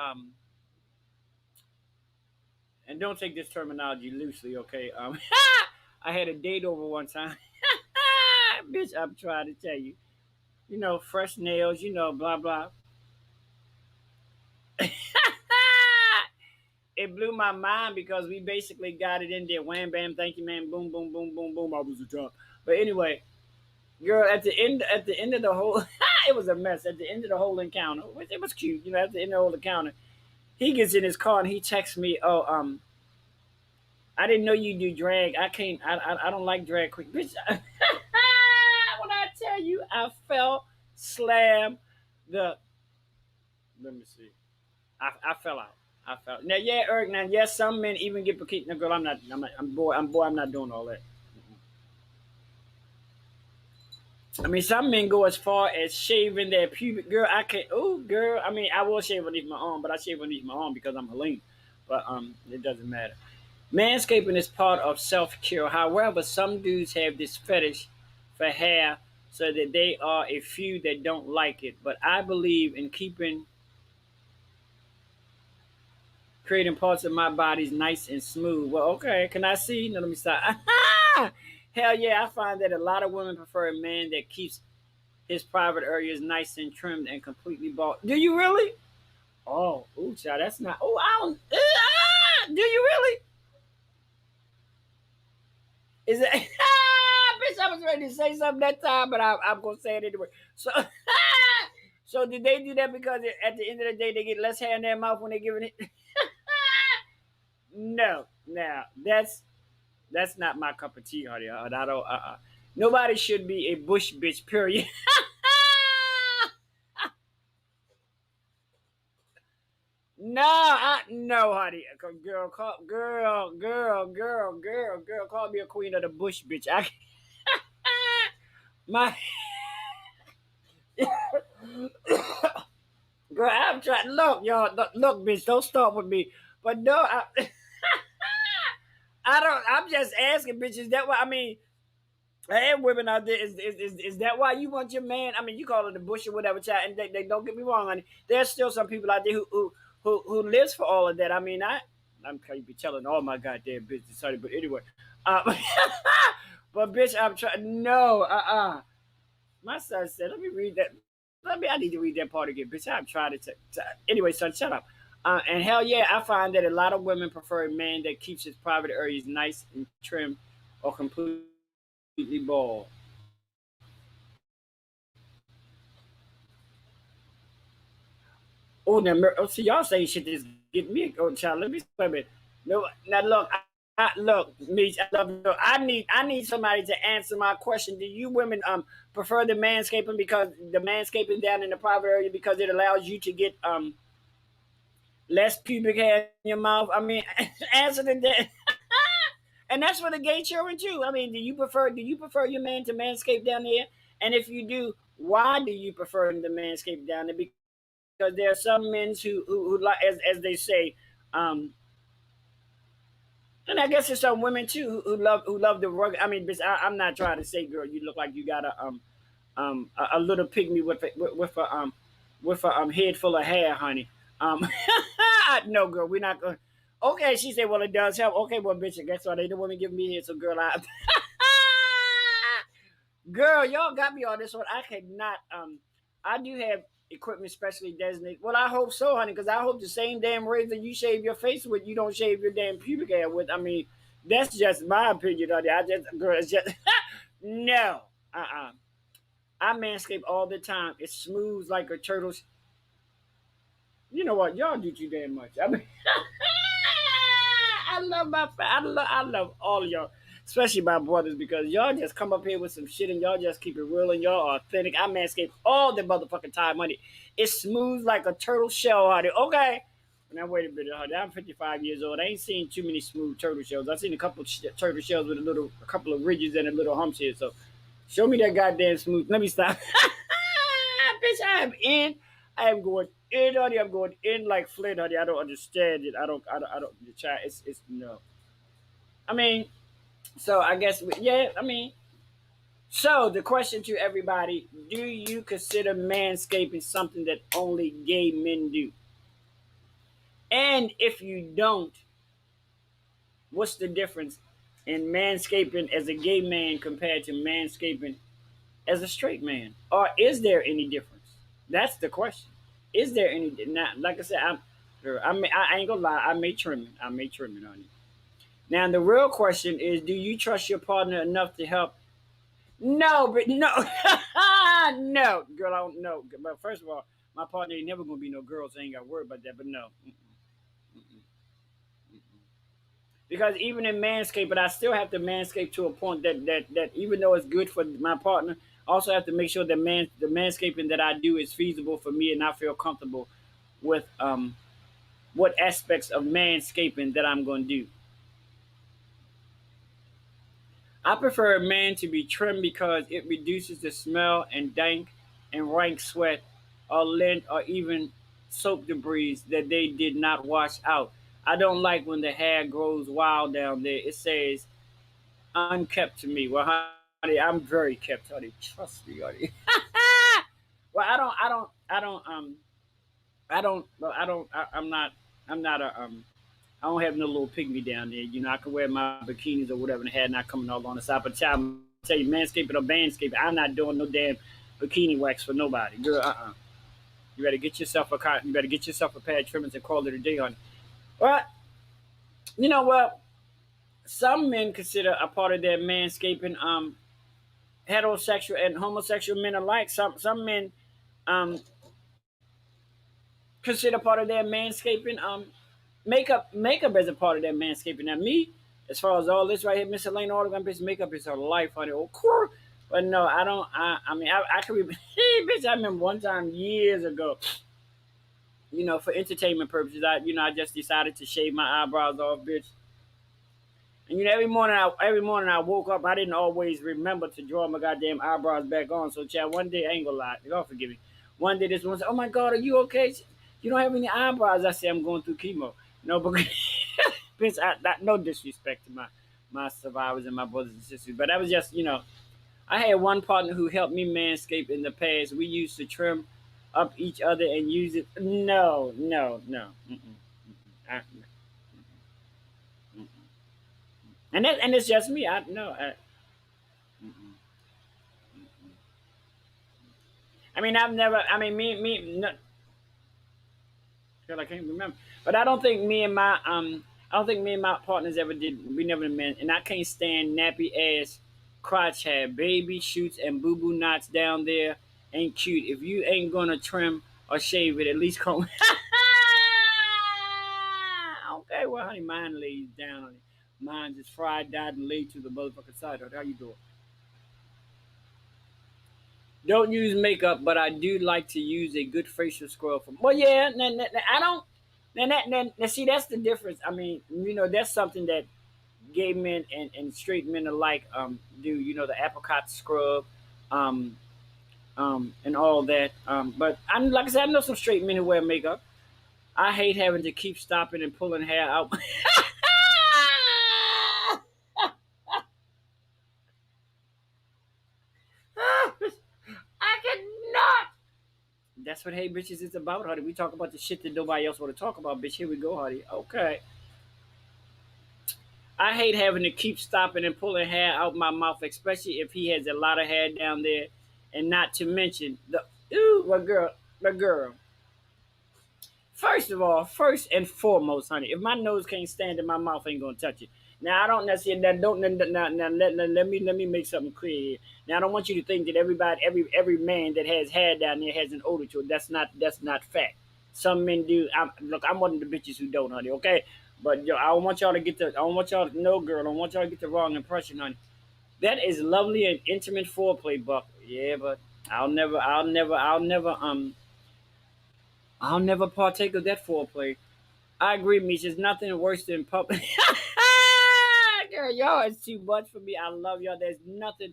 And don't take this terminology loosely, okay? I had a date over one time. Bitch, I'm trying to tell you, fresh nails, blah blah. It blew my mind because we basically got it in there. Wham bam, thank you, man. Boom, boom, boom, boom, boom. I was a drop. But anyway, girl, at the end of the whole, it was a mess. At the end of the whole encounter, it was cute. At the end of the whole encounter, he gets in his car and he texts me, "Oh, I didn't know you do drag. I can't. I don't like drag queen, bitch." When I tell you, I fell, slam the. Let me see. I fell out. I fell. Now, yeah, Eric. Now, yes, some men even get bikini. No, girl, I'm not. I'm boy. I'm boy. I'm not doing all that. I mean, some men go as far as shaving their pubic. Girl, I can't. Oh, girl. I mean, I will shave underneath my arm, but I shave underneath my arm because I'm Helena. But it doesn't matter. Manscaping is part of self care. However, some dudes have this fetish for hair, so that they are a few that don't like it. But I believe in creating parts of my bodies nice and smooth. Well, okay, can I see? No, let me stop. Hell yeah, I find that a lot of women prefer a man that keeps his private areas nice and trimmed and completely bald. Do you really? Oh, ooh, child, that's not. Oh, I don't. Do you really? Is it? Bitch, I was ready to say something that time, but I'm gonna say it anyway. So, so did they do that because at the end of the day they get less hair in their mouth when they're giving it? No, now that's not my cup of tea, honey. I don't. Nobody should be a bush bitch. Period. No, honey. Girl, call me a queen of the bush, bitch. My girl, I'm trying. Look, y'all, look, bitch, don't start with me. But no, I don't. I'm just asking, bitch. Is that why? I mean, and women out there, is that why you want your man? I mean, you call it a bush or whatever, child. And they don't get me wrong, honey. There's still some people out there who lives for all of that. I mean, I'm can't be telling all my goddamn business, honey. But anyway, um, but bitch, I'm trying. No, my son said, let me read that. I need to read that part again, bitch. I'm trying to anyway, son, shut up. And hell yeah, I find that a lot of women prefer a man that keeps his private areas nice and trim or completely bald. Oh, now, see, y'all saying shit that's getting me. Oh, child, let me wait a minute. No, now look, look, me, I love you. I need somebody to answer my question. Do you women prefer the manscaping because the manscaping down in the private area because it allows you to get less pubic hair in your mouth? I mean, answer to that. And that's for the gay children too. I mean, do you prefer your man to manscape down there? And if you do, why do you prefer him to manscape down there? Because there are some men who like, as they say, and I guess there's some women too who love the rug. I mean, I'm not trying to say, girl, you look like you got a little pygmy with a head full of hair, honey. No, girl, we're not going. Okay, she said, well, it does help. Okay, well, bitch, guess what? They don't want to give me head, so girl, girl, y'all got me on this one. I cannot. I do have equipment specially designated. Well, I hope so, honey, because I hope the same damn razor you shave your face with, you don't shave your damn pubic hair with. I mean, that's just my opinion, honey. I just, girl, it's just no. I manscape all the time. It's smooth like a turtle's. You know what? Y'all do too damn much. I mean, I love all of y'all, especially my brothers, because y'all just come up here with some shit and y'all just keep it real and y'all are authentic. I manscape all the motherfucking time, honey. It's smooth like a turtle shell, honey. Okay. Now wait a minute, honey. I'm 55 years old. I ain't seen too many smooth turtle shells. I've seen a couple of turtle shells with a couple of ridges and a little humps here. So show me that goddamn smooth. Let me stop. Bitch, I am going in, honey. I'm going in like Flint, honey. I don't understand it. I don't. The child, it's no. I mean, so I guess, yeah. I mean, so the question to everybody: do you consider manscaping something that only gay men do? And if you don't, what's the difference in manscaping as a gay man compared to manscaping as a straight man? Or is there any difference? That's the question. Is there any? Now, like I said, I ain't gonna lie. I may trim it on you. Now the real question is: do you trust your partner enough to help? No, but no, no, girl, I don't know. But first of all, my partner ain't never gonna be no girl, so I ain't got to worry about that. But no, because even in manscaping, I still have to manscape to a point that even though it's good for my partner, I also have to make sure that the manscaping that I do is feasible for me and I feel comfortable with what aspects of manscaping that I'm going to do. I prefer a man to be trimmed because it reduces the smell and dank and rank sweat or lint or even soap debris that they did not wash out. I don't like when the hair grows wild down there. It says unkept to me. Well, honey, I'm very kept, honey. Trust me, honey. Well, I'm not I don't have no little pygmy down there. You know, I can wear my bikinis or whatever and the hair not coming all on the side. But child, I'm tell you, manscaping or manscaping, I'm not doing no damn bikini wax for nobody. Girl, You better get yourself a pair of trimmers and call it a day, honey. Well, you know what? Some men consider a part of their manscaping heterosexual and homosexual men alike. Some men um consider part of their manscaping makeup as a part of their manscaping. Now me, as far as all this right here, Miss Helena Hologram, bitch, makeup is her life, honey. Oh, cool. But no, I don't. I mean, I can remember. Bitch, I remember one time years ago. For entertainment purposes, I just decided to shave my eyebrows off, bitch. And every morning I woke up, I didn't always remember to draw my goddamn eyebrows back on. So, Chad, one day I ain't gonna lie, y'all forgive me. One day this one said, "Oh my God, are you okay? You don't have any eyebrows." I said, "I'm going through chemo." No, but bitch, no disrespect to my survivors and my brothers and sisters, but that was just I had one partner who helped me manscape in the past. We used to trim up each other and use it. No, no, no. Mm-mm. I, mm-mm. And it's just me. I no. Mm-mm. I mean, I've never. I mean, me. No, I can't remember. But I don't think me and my I don't think me and my partners ever did. We never met, and I can't stand nappy ass crotch hair, baby shoots and boo boo knots down there. Ain't cute. If you ain't gonna trim or shave it, at least comb. Okay, well, honey, mine lays down, honey. Mine just fried, died, and laid to the motherfucking side. How you doing? Don't use makeup, but I do like to use a good facial scrub. Well, yeah, I don't. Now, see, that's the difference. I mean, that's something that gay men and straight men alike do. The apricot scrub, um, and all that. But I'm like I said, I know some straight men who wear makeup. I hate having to keep stopping and pulling hair out. I cannot. That's what Hey Bitches is about, honey. We talk about the shit that nobody else want to talk about, bitch. Here we go, honey. Okay. I hate having to keep stopping and pulling hair out my mouth, especially if he has a lot of hair down there, and not to mention my girl. First of all, first and foremost, honey, if my nose can't stand it, my mouth ain't gonna touch it. Now I don't necessarily that don't now let me make something clear here. Now I don't want you to think that every man that has hair down there has an odor to it. That's not fact. Some men do. Look, I'm one of the bitches who don't, honey. Okay, but I don't want y'all to get the. I don't want y'all to no girl. I don't want y'all to get the wrong impression, honey. That is lovely and intimate foreplay, Buck. Yeah, but I'll never partake of that foreplay. I agree, Misha. There's nothing worse than public. Girl, y'all is too much for me. I love y'all. There's nothing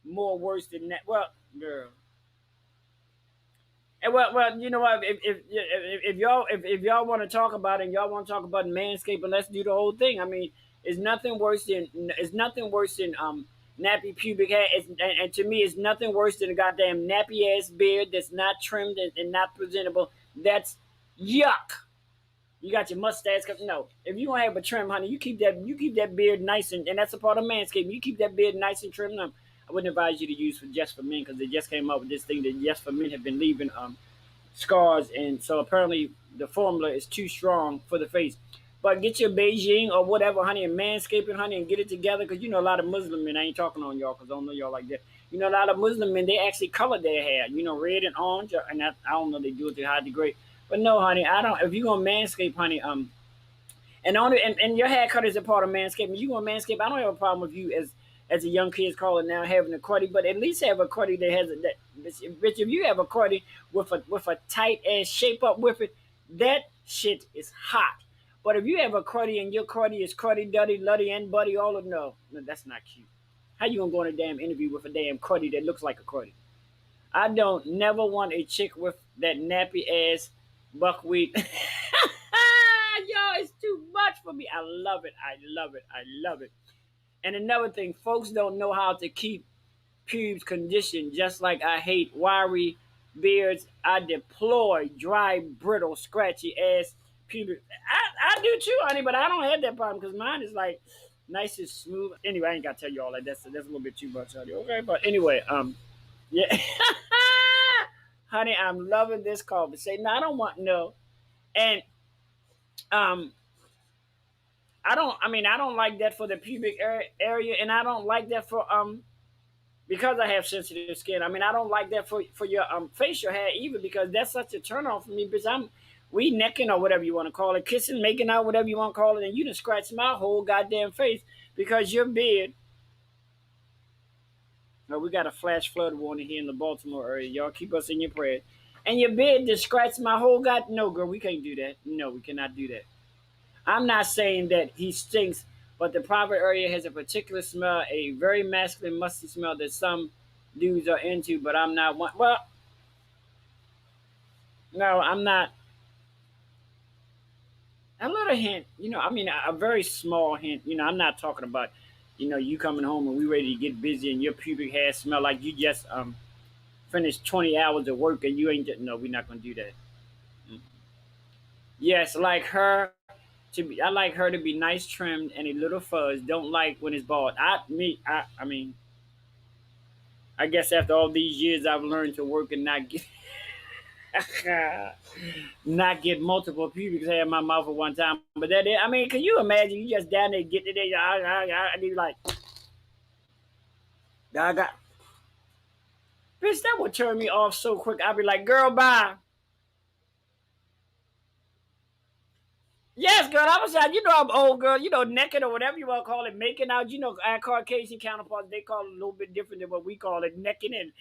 more worse than that. Well, girl. And well, you know what? If y'all want to talk about it, and y'all want to talk about manscaping, let's do the whole thing. I mean, it's nothing worse than nappy pubic hair. And to me, it's nothing worse than a goddamn nappy ass beard that's not trimmed and not presentable. That's yuck. You got your mustache. No, if you don't have a trim, honey, you keep that beard nice and that's a part of manscaping. You keep that beard nice and trimmed. I wouldn't advise you to use for just for men because they just came up with this thing that just for men have been leaving scars, and so apparently the formula is too strong for the face. But get your Beijing or whatever, honey, and manscaping, honey, and get it together because a lot of Muslim men. I ain't talking on y'all because I don't know y'all like that. A lot of Muslim men they actually color their hair, red and orange, and I don't know they do it to a high degree. But no, honey, I don't. If you gonna manscape, honey, and your haircut is a part of manscaping. You gonna manscape? I don't have a problem with you as a young kid's calling now having a cruddy, but at least have a cruddy that has that. Bitch, if you have a cruddy with a tight ass shape up with it, that shit is hot. But if you have a cruddy and your cruddy is cruddy, duddy, luddy, and buddy, all of no, that's not cute. How you gonna go in a damn interview with a damn cruddy that looks like a cruddy? I don't never want a chick with that nappy ass buckwheat. Yo, it's too much for me. I love it. I love it. I love it. And another thing, folks don't know how to keep pubes conditioned, just like I hate wiry beards. I deplore dry, brittle, scratchy ass pubes. I do too, honey, but I don't have that problem because mine is like nice and smooth. Anyway, I ain't gotta tell you all that. That's a little bit too much, honey. Okay, but anyway, yeah. Honey, I'm loving this conversation. No, I don't want no. And um, I don't like that for the pubic area, and I don't like that for because I have sensitive skin. I mean, I don't like that for your facial hair either, because that's such a turn off for me. Because we necking or whatever you want to call it, kissing, making out, whatever you want to call it, and you done scratch my whole goddamn face because your beard. Now, we got a flash flood warning here in the Baltimore area. Y'all keep us in your prayers. And your beard just scratched my whole god. No, girl, we can't do that. No, we cannot do that. I'm not saying that he stinks, but the private area has a particular smell, a very masculine, musty smell that some dudes are into, but I'm not one. Well, no, I'm not. A little hint, a very small hint. I'm not talking about, you coming home and we ready to get busy and your pubic hair smell like you just finished 20 hours of work and you ain't just, no, we're not going to do that. Mm. Yes, I like her to be nice trimmed and a little fuzz. Don't like when it's bald. I mean, I guess after all these years, I've learned to work and not get not get multiple pubic hair in my mouth at one time. But can you imagine? You just down there getting it, I need like, I got, bitch. That would turn me off so quick. I'd be like, girl, bye. Yes, girl. I was like, I'm old, girl. Naked or whatever you want to call it, making out. Our Caucasian counterparts, they call it a little bit different than what we call it, necking and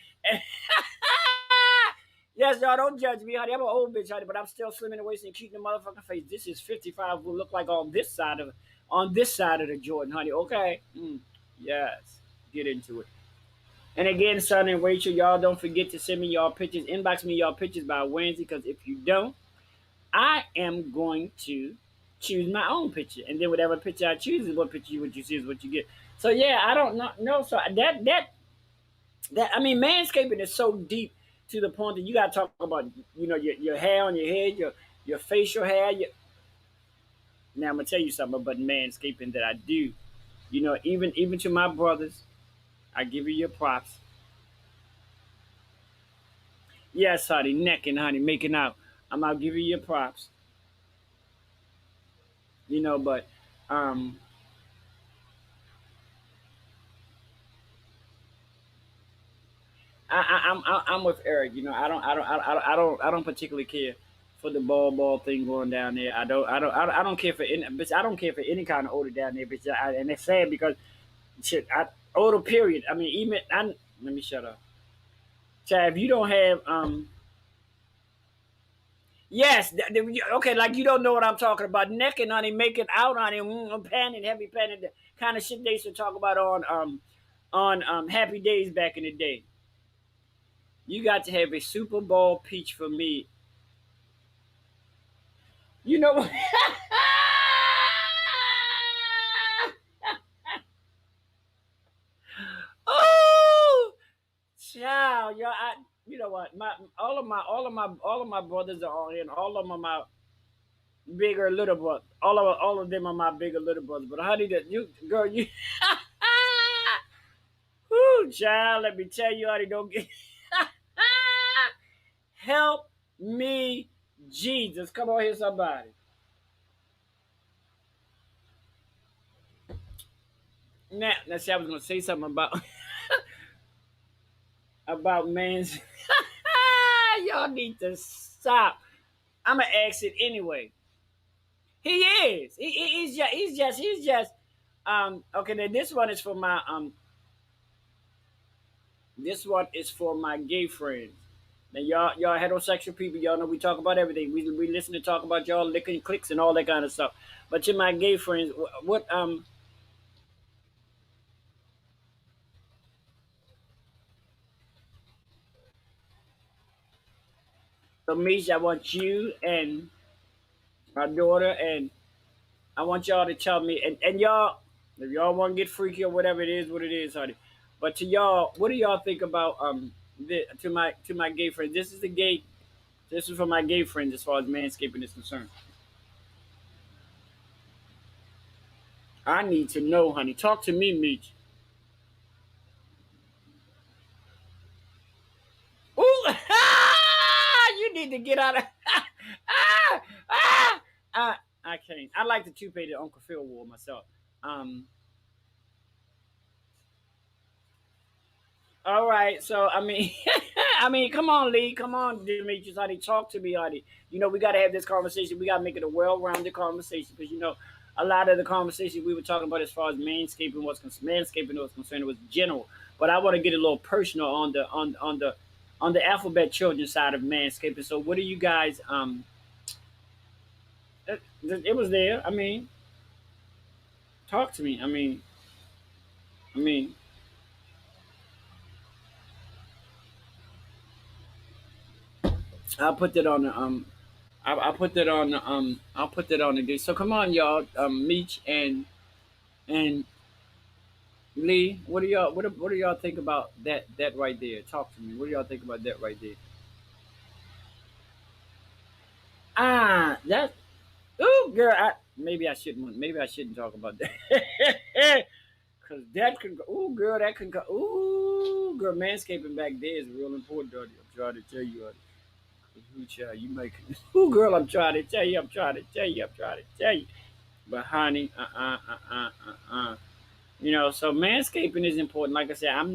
yes, y'all don't judge me, honey. I'm an old bitch, honey, but I'm still slim in the waist and cute in the motherfucking face. This is 55. Will look like on this side of the Jordan, honey. Okay. Yes. Get into it. And again, son and Rachel, y'all don't forget to send me y'all pictures. Inbox me y'all pictures by Wednesday, because if you don't, I am going to choose my own picture, and then whatever picture I choose is what you see is what you get. So yeah, I don't know. So manscaping is so deep to the point that you got to talk about your hair on your head, your facial hair. Now I'm gonna tell you something about manscaping that I do. Even to my brothers, I give you your props. Yes, honey, necking, honey, making out. I'll give you your props. But um, I'm with Eric. I don't particularly care for the ball thing going down there. I don't care for any, bitch. I don't care for any kind of odor down there, bitch. And it's sad because shit, odor period. I mean, even let me shut up. Chad, if you don't have yes, okay, like you don't know what I'm talking about. Necking, honey, making out, honey, panning, heavy panning, the kind of shit they used to talk about on Happy Days back in the day. You got to have a Super Bowl peach for me. You know what? Oh, child, yo, you know what? All of my brothers are on here, and all of them are my bigger little brother. All of them are my bigger little brothers. But honey, that you girl, you, whoo, child, let me tell you, honey, don't get. Help me, Jesus! Come on here, somebody. Now, see, I was gonna say something about about man's. Y'all need to stop. I'm gonna ask it anyway. He is. He's just. Okay, then this one is for my This one is for my gay friends. Now y'all heterosexual people, y'all know we talk about everything. We listen to talk about y'all licking clicks and all that kind of stuff. But to my gay friends, what so Misha, I want you and my daughter, and I want y'all to tell me, and y'all, if y'all want to get freaky or whatever it is, what it is, honey. But to y'all, what do y'all think about to my gay friends? This is the gay. This is for my gay friends as far as manscaping is concerned. I need to know, honey. Talk to me, Meech. Ooh! need to get out of. I can't. I like the toupee that Uncle Phil wore myself. Um, all right, so I mean, I mean, come on, Lee, come on, Demetrius, Honey, talk to me, Honey. You know, we got to have this conversation. We got to make it a well-rounded conversation because you know, a lot of the conversation we were talking about as far as manscaping was concerned, it was general. But I want to get a little personal on the alphabet children side of manscaping. So, what do you guys? It was there. I mean, talk to me. I mean, I'll put that on the I'll put that on the I'll put that on the day. So come on, y'all, Meech and Lee. What do y'all think about that right there? Talk to me. What do y'all think about that right there? That. Ooh, girl. Maybe I shouldn't talk about that. Cause that can go. Ooh, girl, that can go. Ooh, girl, manscaping back there is real important, Daddy. I'm trying to tell you. Ooh, child, you making. Ooh, girl, I'm trying to tell you. I'm trying to tell you. I'm trying to tell you. But honey, You know, so manscaping is important. Like I said, I'm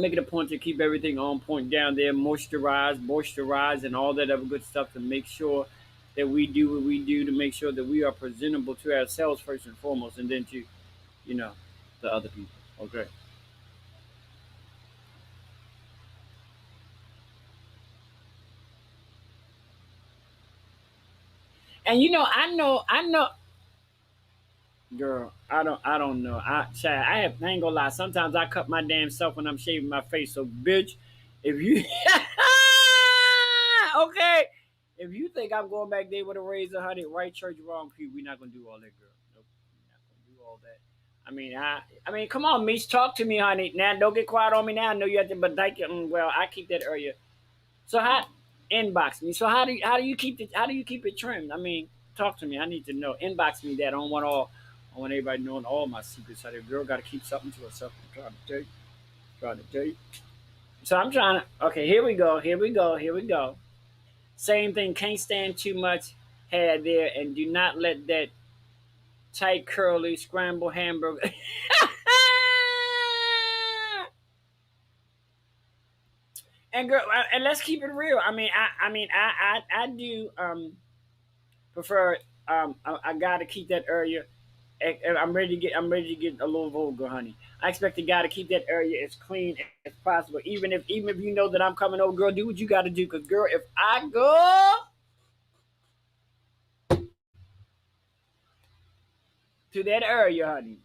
making a point to keep everything on point down there, moisturize, and all that other good stuff to make sure that we do what we do to make sure that we are presentable to ourselves first and foremost, and then to, you know, the other people. Okay. And you know, I know, girl, I don't know. I ain't gonna lie. Sometimes I cut my damn self when I'm shaving my face. So, bitch, if you, okay, if you think I'm going back there with a razor, honey, right church, wrong pew. We're not gonna do all that, girl. Nope, we're not gonna do all that. I mean, come on, Meech, talk to me, honey. Now, don't get quiet on me now. I know you have to, but like, well, I keep that area. So how inbox me? So how do you keep it trimmed? I mean, talk to me. I need to know. Inbox me that. I want everybody knowing all my secrets. How the girl got to keep something to herself. I'm trying to tell you. Trying to tell you. So I'm trying to. Okay, here we go. Here we go. Here we go. Same thing. Can't stand too much hair there, and do not let that tight, curly, scrambled hamburger. And girl, and let's keep it real. I do prefer I gotta keep that area. I'm ready to get a little vulgar, honey. I expect the guy to keep that area as clean as possible, even if you know that I'm coming over, girl. Do what you got to do, cause girl, if I go to that area, honey,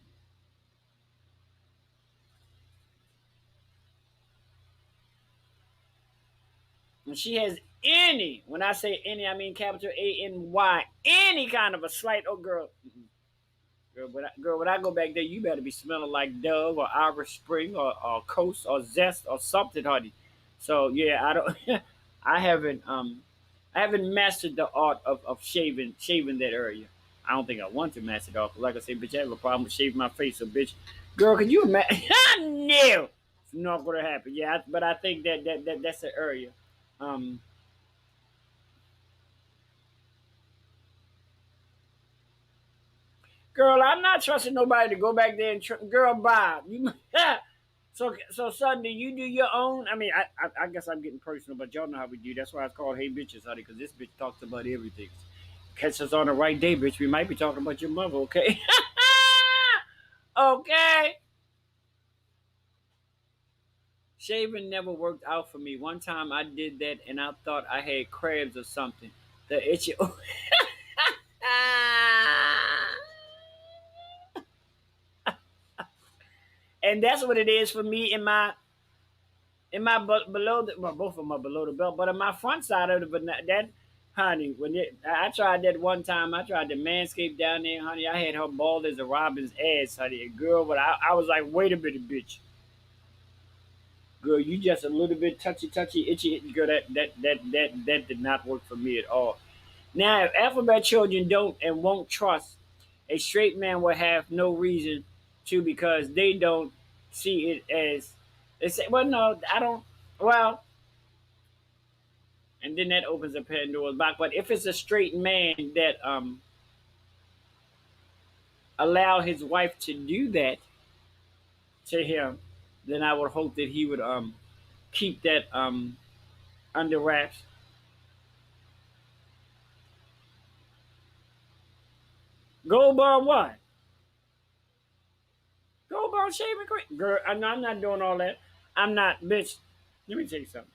when she has any, when I say any, I mean capital ANY, any kind of a slight, oh girl, girl, when I go back there, you better be smelling like Dove or Irish Spring or Coast or Zest or something, honey. So yeah, I don't, I haven't mastered the art of shaving that area. I don't think I want to master it off. Like I said, bitch, I have a problem with shaving my face. So, bitch, girl, can you imagine? No, it's not gonna happen. Yeah, but I think that's the area. Um, Girl, I'm not trusting nobody to go back there and girl, Bob. You so Sunday you do your own. I mean, I guess I'm getting personal, but y'all know how we do. That's why it's called Hey Bitches, honey, because this bitch talks about everything. Catch us on the right day, bitch. We might be talking about your mother, okay? Okay. Shaving never worked out for me. One time I did that and I thought I had crabs or something. The itchy. And that's what it is for me below the, well, both of them are below the belt, but on my front side of the, but that, honey, I tried that one time. I tried to manscape down there, honey. I had her bald as a robin's ass, honey. And girl, but I was like, wait a minute, bitch. Girl, you just a little bit touchy, itchy. Girl, that did not work for me at all. Now, if alphabet children don't and won't trust, a straight man will have no reason to, because they don't see it as they say. Well, no, I don't. Well, and then that opens a Pandora's box. But if it's a straight man that allow his wife to do that to him, then I would hope that he would keep that under wraps. Gold bar what? Gold bar shaving cream? Girl, I'm not doing all that. I'm not, bitch. Let me tell you something.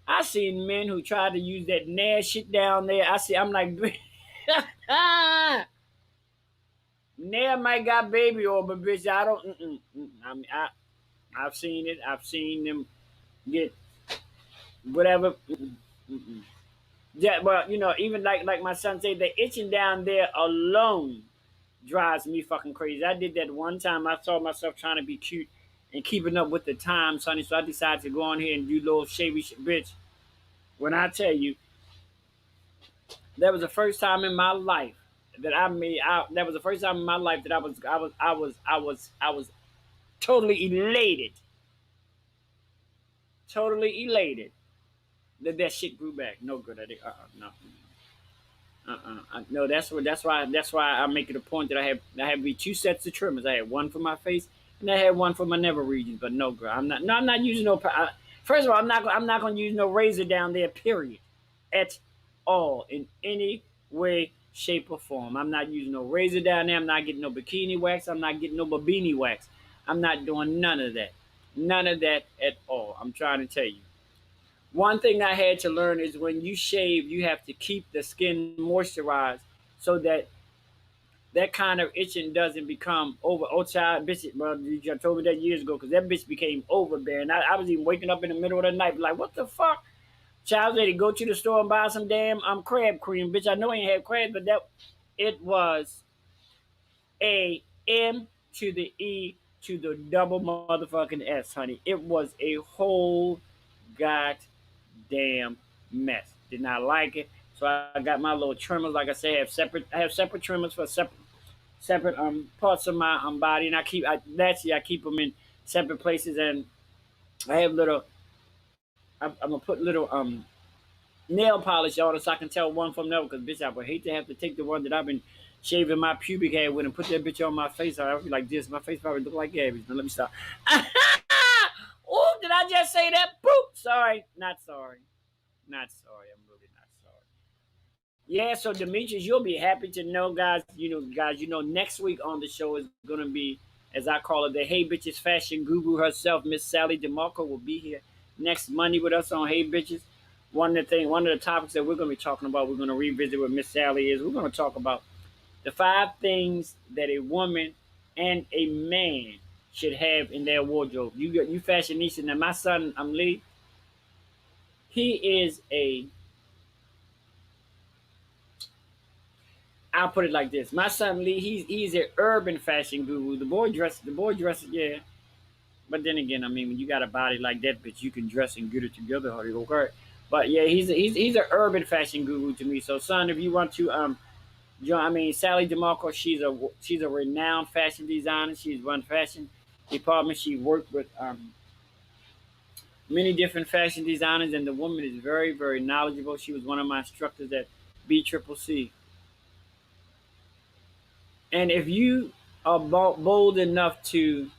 I seen men who tried to use that nair shit down there. I'm like, nair might got baby oil, but bitch, I don't. I mean, I've seen it. I've seen them get whatever. Yeah, well, even like my son said, the itching down there alone drives me fucking crazy. I did that one time. I saw myself trying to be cute and keeping up with the times, honey. So I decided to go on here and do little shavy shit, bitch. When I tell you, that was the first time in my life that I made out. That was the first time in my life that I was totally elated, that shit grew back. No good at it. No. No, that's why I make it a point that I have be two sets of trimmers. I had one for my face and I had one for my nether regions. But no, girl, I'm not using no. First of all, I'm not going to use no razor down there. Period. At all, in any way, shape, or form. I'm not using no razor down there. I'm not getting no bikini wax. I'm not getting no babini wax. I'm not doing none of that. None of that at all. I'm trying to tell you. One thing I had to learn is when you shave, you have to keep the skin moisturized so that that kind of itching doesn't become over. Oh, child, bitch, bro, you just told me that years ago because that bitch became overbearing. I was even waking up in the middle of the night like, what the fuck? Child, ready to go to the store and buy some damn crab cream, bitch. I know I ain't had crabs, but it was a M to the E to the double motherfucking S, honey. It was a whole goddamn mess. Did not like it. So I got my little trimmers. Like I said, I have separate trimmers for separate parts of my body, and I keep them in separate places. And I have little. I'm gonna put little nail polish on it so I can tell one from the other. Because bitch, I would hate to have to take the one that I've been shaving my pubic hair with and put that bitch on my face. I would be like this. My face probably look like Gabby's. Now let me stop. Oh, did I just say that? Boop. Sorry. Not sorry. Not sorry. I'm really not sorry. Yeah, so Demetrius, you'll be happy to know, guys. Next week on the show is gonna be, as I call it, the Hey Bitches fashion guru herself, Miss Sally DeMarco, will be here next Monday with us on Hey Bitches. One of the topics that we're gonna be talking about, we're gonna revisit with Miss Sally is we're gonna talk about the 5 things that a woman and a man should have in their wardrobe. You fashionista. Now my son, Lee, he is I'll put it like this. My son Lee, he's an urban fashion guru. The boy dresses, yeah. But then again, I mean, when you got a body like that, bitch, you can dress and get it together, honey, okay? But yeah, he's an urban fashion guru to me. So son, if you want to Sally DeMarco, she's a renowned fashion designer. She's run fashion department. She worked with many different fashion designers, and the woman is very, very knowledgeable. She was one of my instructors at BCCC. And if you are bold enough to,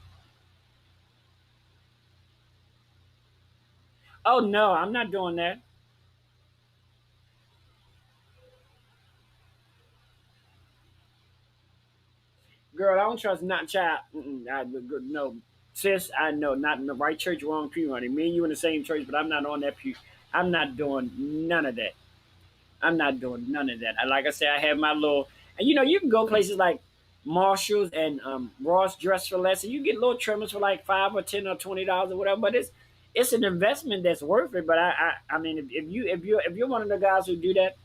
oh no, I'm not doing that. Girl, I don't trust not child. No, sis, I know not in the right church, wrong pew, honey. Me and you in the same church, but I'm not on that pew. I'm not doing none of that. I'm not doing none of that. Like I said, I have my little, and you can go places like Marshalls and Ross Dress for Less, and you get little trimmers for like $5 or $10 or $20 or whatever. But it's an investment that's worth it. But I mean, if you're one of the guys who do that,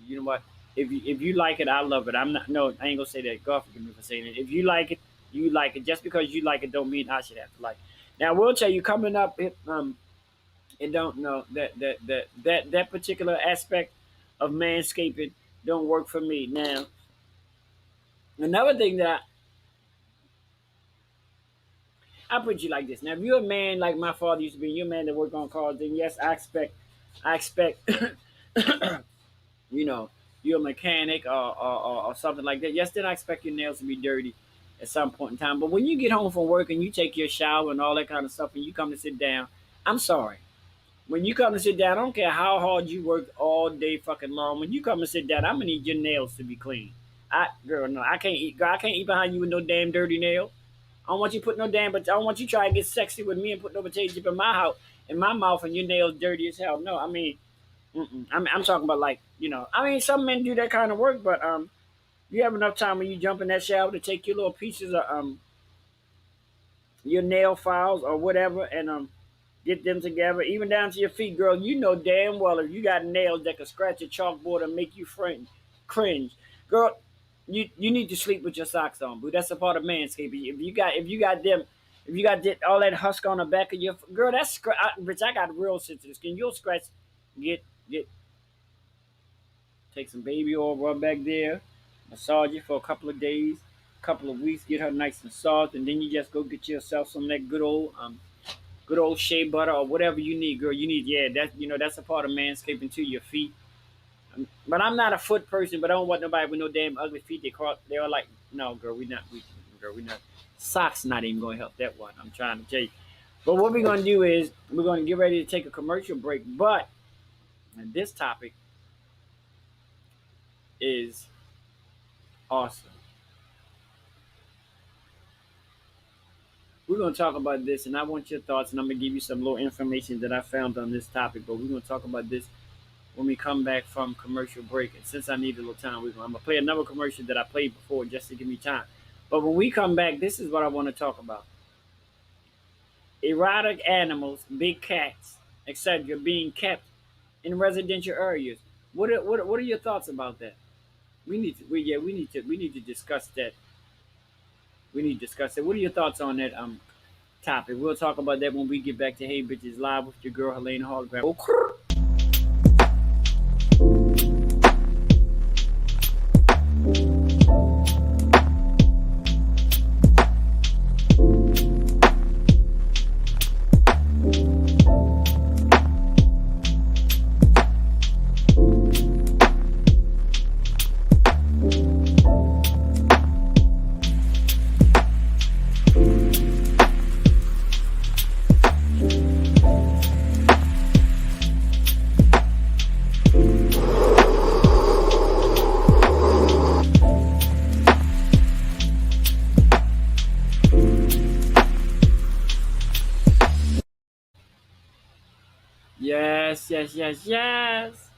you know what? If you like it, I love it. I'm not. No, I ain't gonna say that. God forgive me for saying it. If you like it, you like it. Just because you like it, don't mean I should have to like it. Now, I will tell you, coming up, it don't know that particular aspect of manscaping don't work for me. Now, another thing that I put you like this. Now, if you're a man like my father used to be, you're a man that work on cars, then yes, I expect I expect, you know, you're a mechanic or something like that. Yes, then I expect your nails to be dirty at some point in time. But when you get home from work and you take your shower and all that kind of stuff and you come to sit down, I'm sorry. When you come to sit down, I don't care how hard you work all day fucking long. When you come to sit down, I'm gonna need your nails to be clean. Girl, no, I can't eat. Girl, I can't eat behind you with no damn dirty nail. I don't want you put no damn, but I don't want you try to get sexy with me and put no potato chip in my house, in my mouth, and your nails dirty as hell. No, I mean, I'm talking about like, I mean, some men do that kind of work, but you have enough time when you jump in that shower to take your little pieces of your nail files or whatever and get them together, even down to your feet, girl. You know damn well if you got nails that can scratch a chalkboard and make you cringe, girl. You need to sleep with your socks on, boo. That's a part of manscaping. If you got all that husk on the back of your girl, that's bitch. I got real sensitive skin. You'll scratch, get take some baby oil, rub back there, massage it for a couple of days, couple of weeks, get her nice and soft, and then you just go get yourself some of that good old shea butter or whatever you need, girl. You need, that's a part of manscaping too, your feet. But I'm not a foot person, but I don't want nobody with no damn ugly feet. They're like, no, girl, we not. Socks not even going to help that one. I'm trying to tell you. But what we're going to do is we're going to get ready to take a commercial break. But this topic is awesome. We're going to talk about this, and I want your thoughts, and I'm going to give you some little information that I found on this topic. But we're going to talk about this when we come back from commercial break. And since I need a little time, I'm going to play another commercial that I played before just to give me time. But when we come back, this is what I want to talk about. Erotic animals, big cats, etc., being kept in residential areas. What are your thoughts about that? We need to discuss that. We need to discuss it. What are your thoughts on that topic? We'll talk about that when we get back to Hey Bitches Live with your girl Helena Hologram. Yes.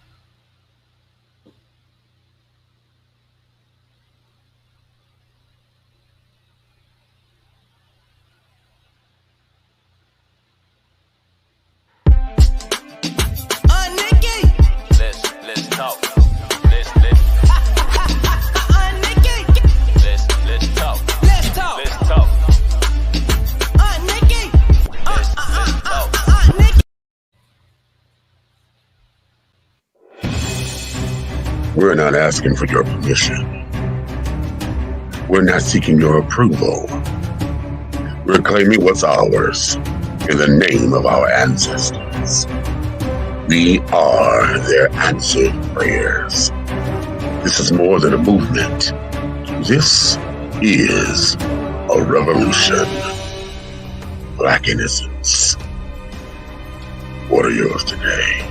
Let's talk. Let's talk. Let's talk. We're not asking for your permission. We're not seeking your approval. We're claiming what's ours in the name of our ancestors. We are their answered prayers. This is more than a movement. This is a revolution. Black innocence. What are yours today?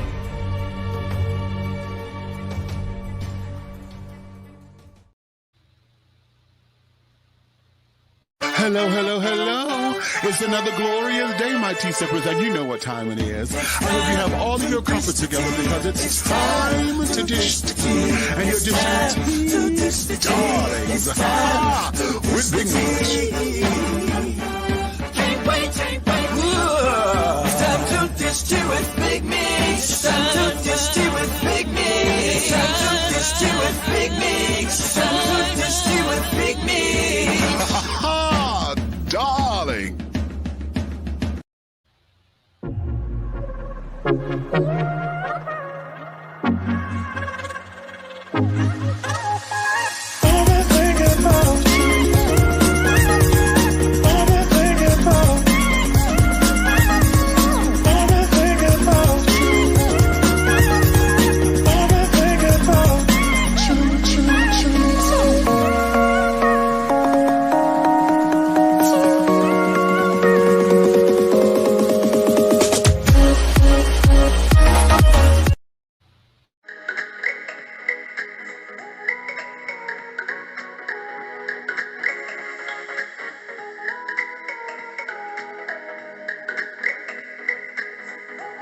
Hello. It's another glorious day, my T-Sippers, and you know what time it is. I hope you have all of your comfort together because it's time to dish tea. And you're dishing tea, darlings, with Big Meat. Can't wait. It's time to dish tea with Big Meat. It's time to dish tea with Big Meat. It's time to dish tea with Big Meat. It's time to dish tea with Big Meat. Darling.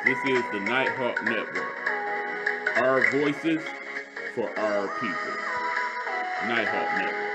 This is the Nighthawk Network. Our voices for our people. Nighthawk Network.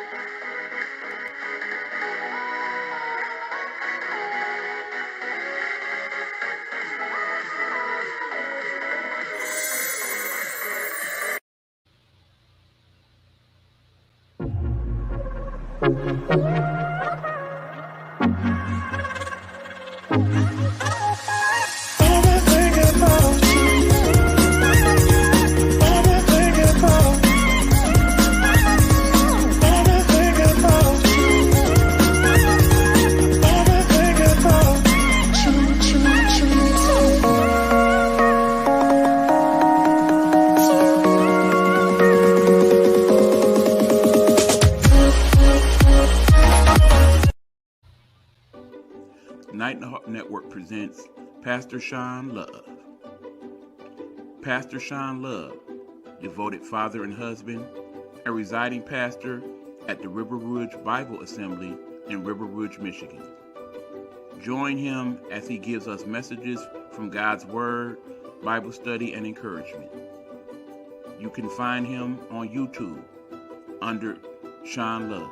Nighthawk Network presents Pastor Sean Love. Pastor Sean Love, devoted father and husband, a residing pastor at the River Rouge Bible Assembly in River Rouge, Michigan. Join him as he gives us messages from God's Word, Bible study, and encouragement. You can find him on YouTube under Sean Love.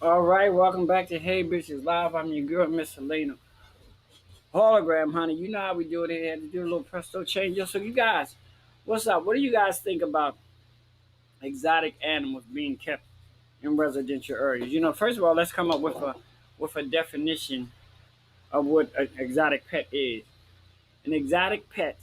All right, welcome back to Hey Bitches Live. I'm your girl, Miss Helena Hologram, honey. You know how we do it here. Had to do a little presto change. So you guys, what's up? What do you guys think about exotic animals being kept in residential areas? You know, first of all, let's come up with a definition of what an exotic pet is. An exotic pet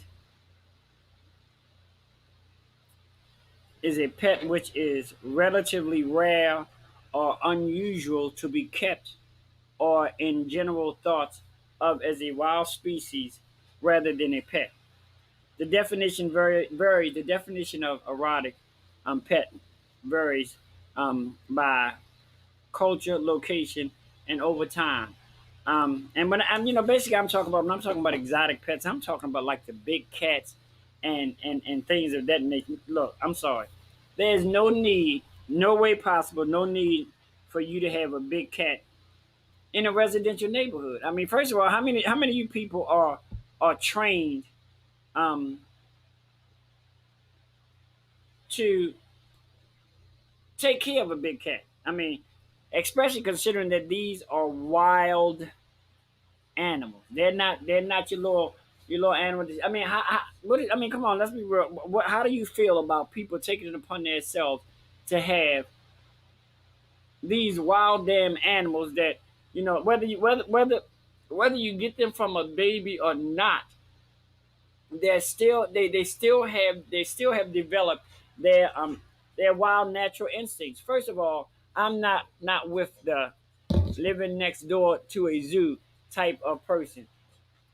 is a pet which is relatively rare or unusual to be kept or in general thoughts of as a wild species rather than a pet. The definition varies. The definition of erotic pet varies by culture, location, and over time. And when I'm, basically, I'm talking about when I'm talking about exotic pets, I'm talking about like the big cats and things of that nature. Look, I'm sorry. There's no need, no way possible, no need for you to have a big cat in a residential neighborhood. I mean, first of all, how many of you people are trained to take care of a big cat? I mean, especially considering that these are wild animals. They're not your little animals. I mean, I mean, come on, let's be real. How do you feel about people taking it upon themselves to have these wild damn animals that whether you get them from a baby or not, they still have developed their wild natural instincts. First of all, I'm not with the living next door to a zoo type of person.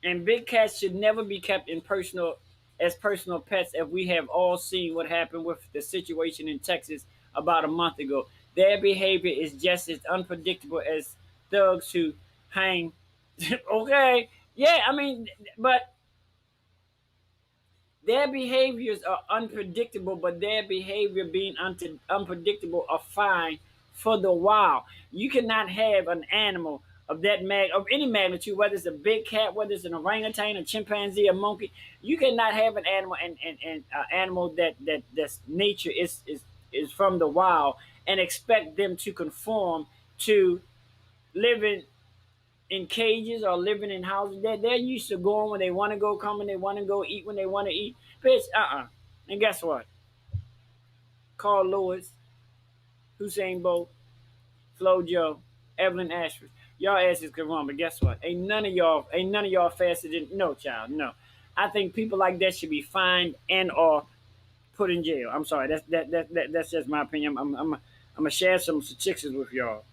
And big cats should never be kept in personal pets, as we have all seen what happened with the situation in Texas about a month ago. Their behavior is just as unpredictable as thugs who hang. Okay, yeah, I mean, but their behaviors are unpredictable, but their behavior being unpredictable are fine for the wild. You cannot have an animal of any magnitude, whether it's a big cat, whether it's an orangutan, a chimpanzee, a monkey. You cannot have an animal and animal that's nature is from the wild and expect them to conform to living in cages or living in houses. They're used to going when they want to go, come when they want to go, eat when they want to eat. Bitch, And guess what? Carl Lewis, Hussein Bolt, Flo Joe, Evelyn Ashford. Y'all asses could run, but guess what? Ain't none of y'all faster than no child. No. I think people like that should be fined and or put in jail. I'm sorry. That's just my opinion. I'm gonna share some statistics with y'all.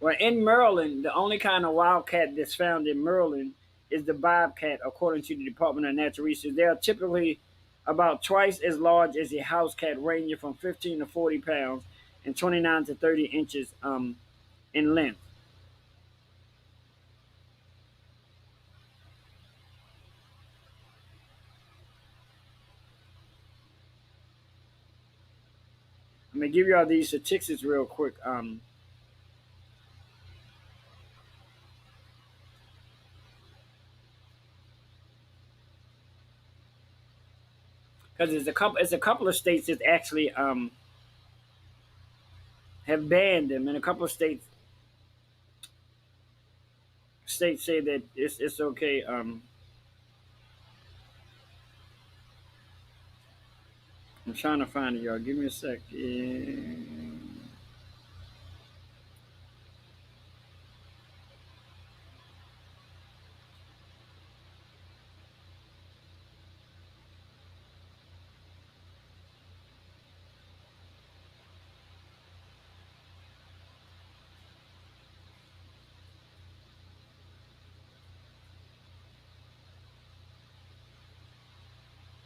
Well, in Maryland, the only kind of wildcat that's found in Maryland is the bobcat, according to the Department of Natural Resources. They are typically about twice as large as a house cat, ranging from 15 to 40 pounds and 29 to 30 inches in length. I'm gonna give you all these statistics real quick. Because it's a couple of states that actually have banned them, and a couple of states say that it's okay. I'm trying to find it, y'all. Give me a sec.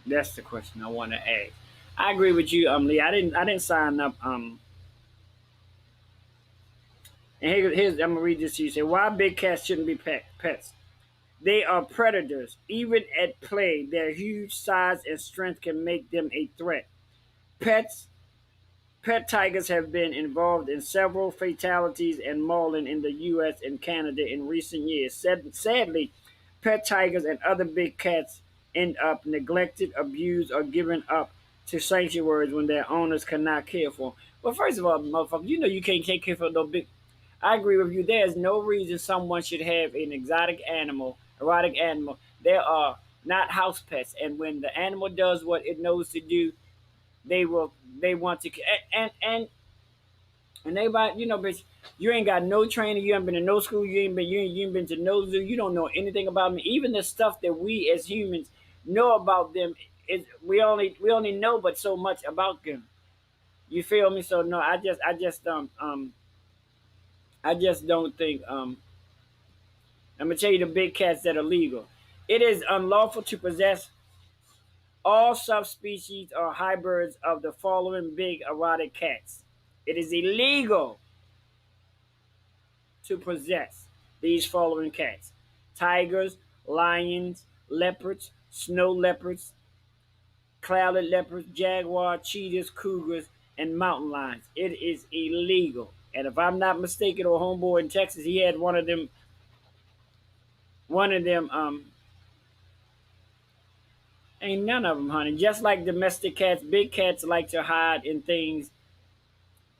That's the question I want to ask. I agree with you, Lee. I didn't sign up. And here's I'm gonna read this to you. Say why big cats shouldn't be pets. They are predators. Even at play, their huge size and strength can make them a threat. Pets Pet tigers have been involved in several fatalities and mauling in the U.S. and Canada in recent years. Sadly, pet tigers and other big cats end up neglected, abused, or given up to sanctuaries when their owners cannot care for them. Well, first of all, motherfucker, you know you can't take care of no big. I agree with you. There is no reason someone should have an erotic animal. They are not house pets, and when the animal does what it knows to do, they want to and everybody, bitch, you ain't got no training, you ain't been to no school, you ain't been to no zoo, you don't know anything about them. Even the stuff that we as humans know about them is we only know but so much about them. You feel me? So no, I just don't think I'm gonna tell you the big cats that are legal. It is unlawful to possess all subspecies or hybrids of the following big erotic cats. It is illegal to possess these following cats: tigers, lions, leopards, snow leopards, clouded leopards, jaguar, cheetahs, cougars, and mountain lions. It is illegal. And if I'm not mistaken, or homeboy in Texas, he had one of them. Ain't none of them, honey. Just like domestic cats, big cats like to hide in things.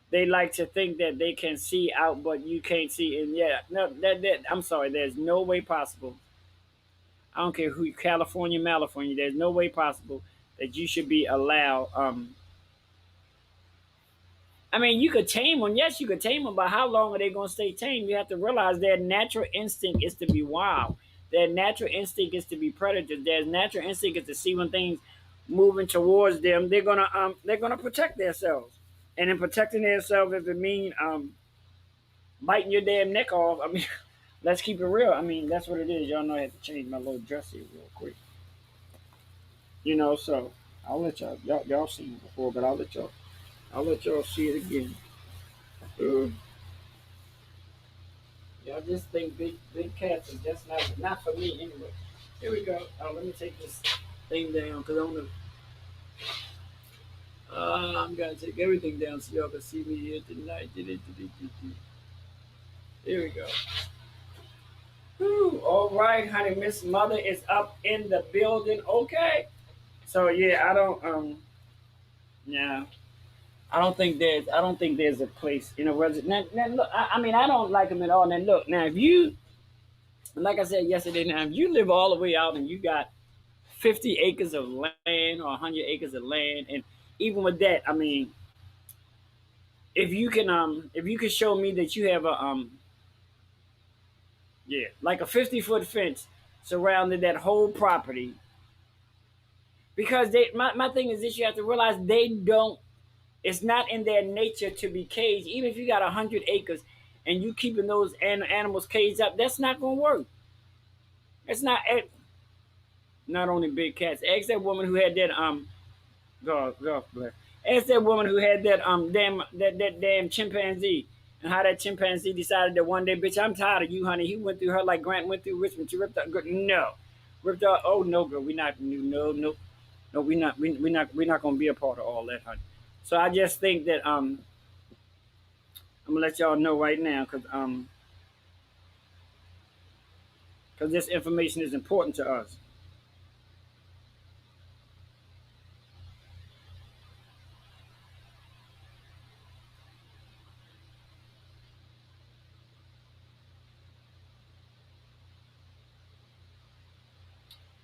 They like to think that they can see out, but you can't see. And yeah, no, that I'm sorry. There's no way possible. I don't care who, California, California. There's no way possible that you should be allowed. I mean, you could tame them. Yes, you could tame them, but how long are they going to stay tame? You have to realize their natural instinct is to be wild. Their natural instinct is to be predators. Their natural instinct is to see when things moving towards them. They're gonna protect themselves, and in protecting themselves, if it means biting your damn neck off, I mean, let's keep it real. I mean, that's what it is. Y'all know I had to change my little dress here real quick. So I'll let y'all seen it before, but I'll let y'all see it again. Uh, y'all just think big cats are just not for me anyway. Here we go. Let me take this thing down because I'm gonna take everything down so y'all can see me here tonight. Here we go. Whew. All right, honey. Miss Mother is up in the building. Okay. So yeah, yeah. I don't think there's a place in a resident. Now, look, I mean, I don't like them at all. Now, look, now if you, like I said yesterday, now if you live all the way out and you got 50 acres of land or 100 acres of land, and even with that, I mean, if you can show me that you have like a 50-foot fence surrounding that whole property, because my thing is this: you have to realize they don't. It's not in their nature to be caged. Even if you got 100 acres and you keeping those animals caged up, that's not gonna work. It's not. Not only big cats. Ask that woman who had that God bless. Ask that woman who had that damn chimpanzee, and how that chimpanzee decided that one day, bitch, I'm tired of you, honey. He went through her like Grant went through Richmond. She ripped out. No, ripped out. Oh no, girl, we not. No, no, no. We not. We not gonna be a part of all that, honey. So I just think that I'm gonna let y'all know right now because this information is important to us.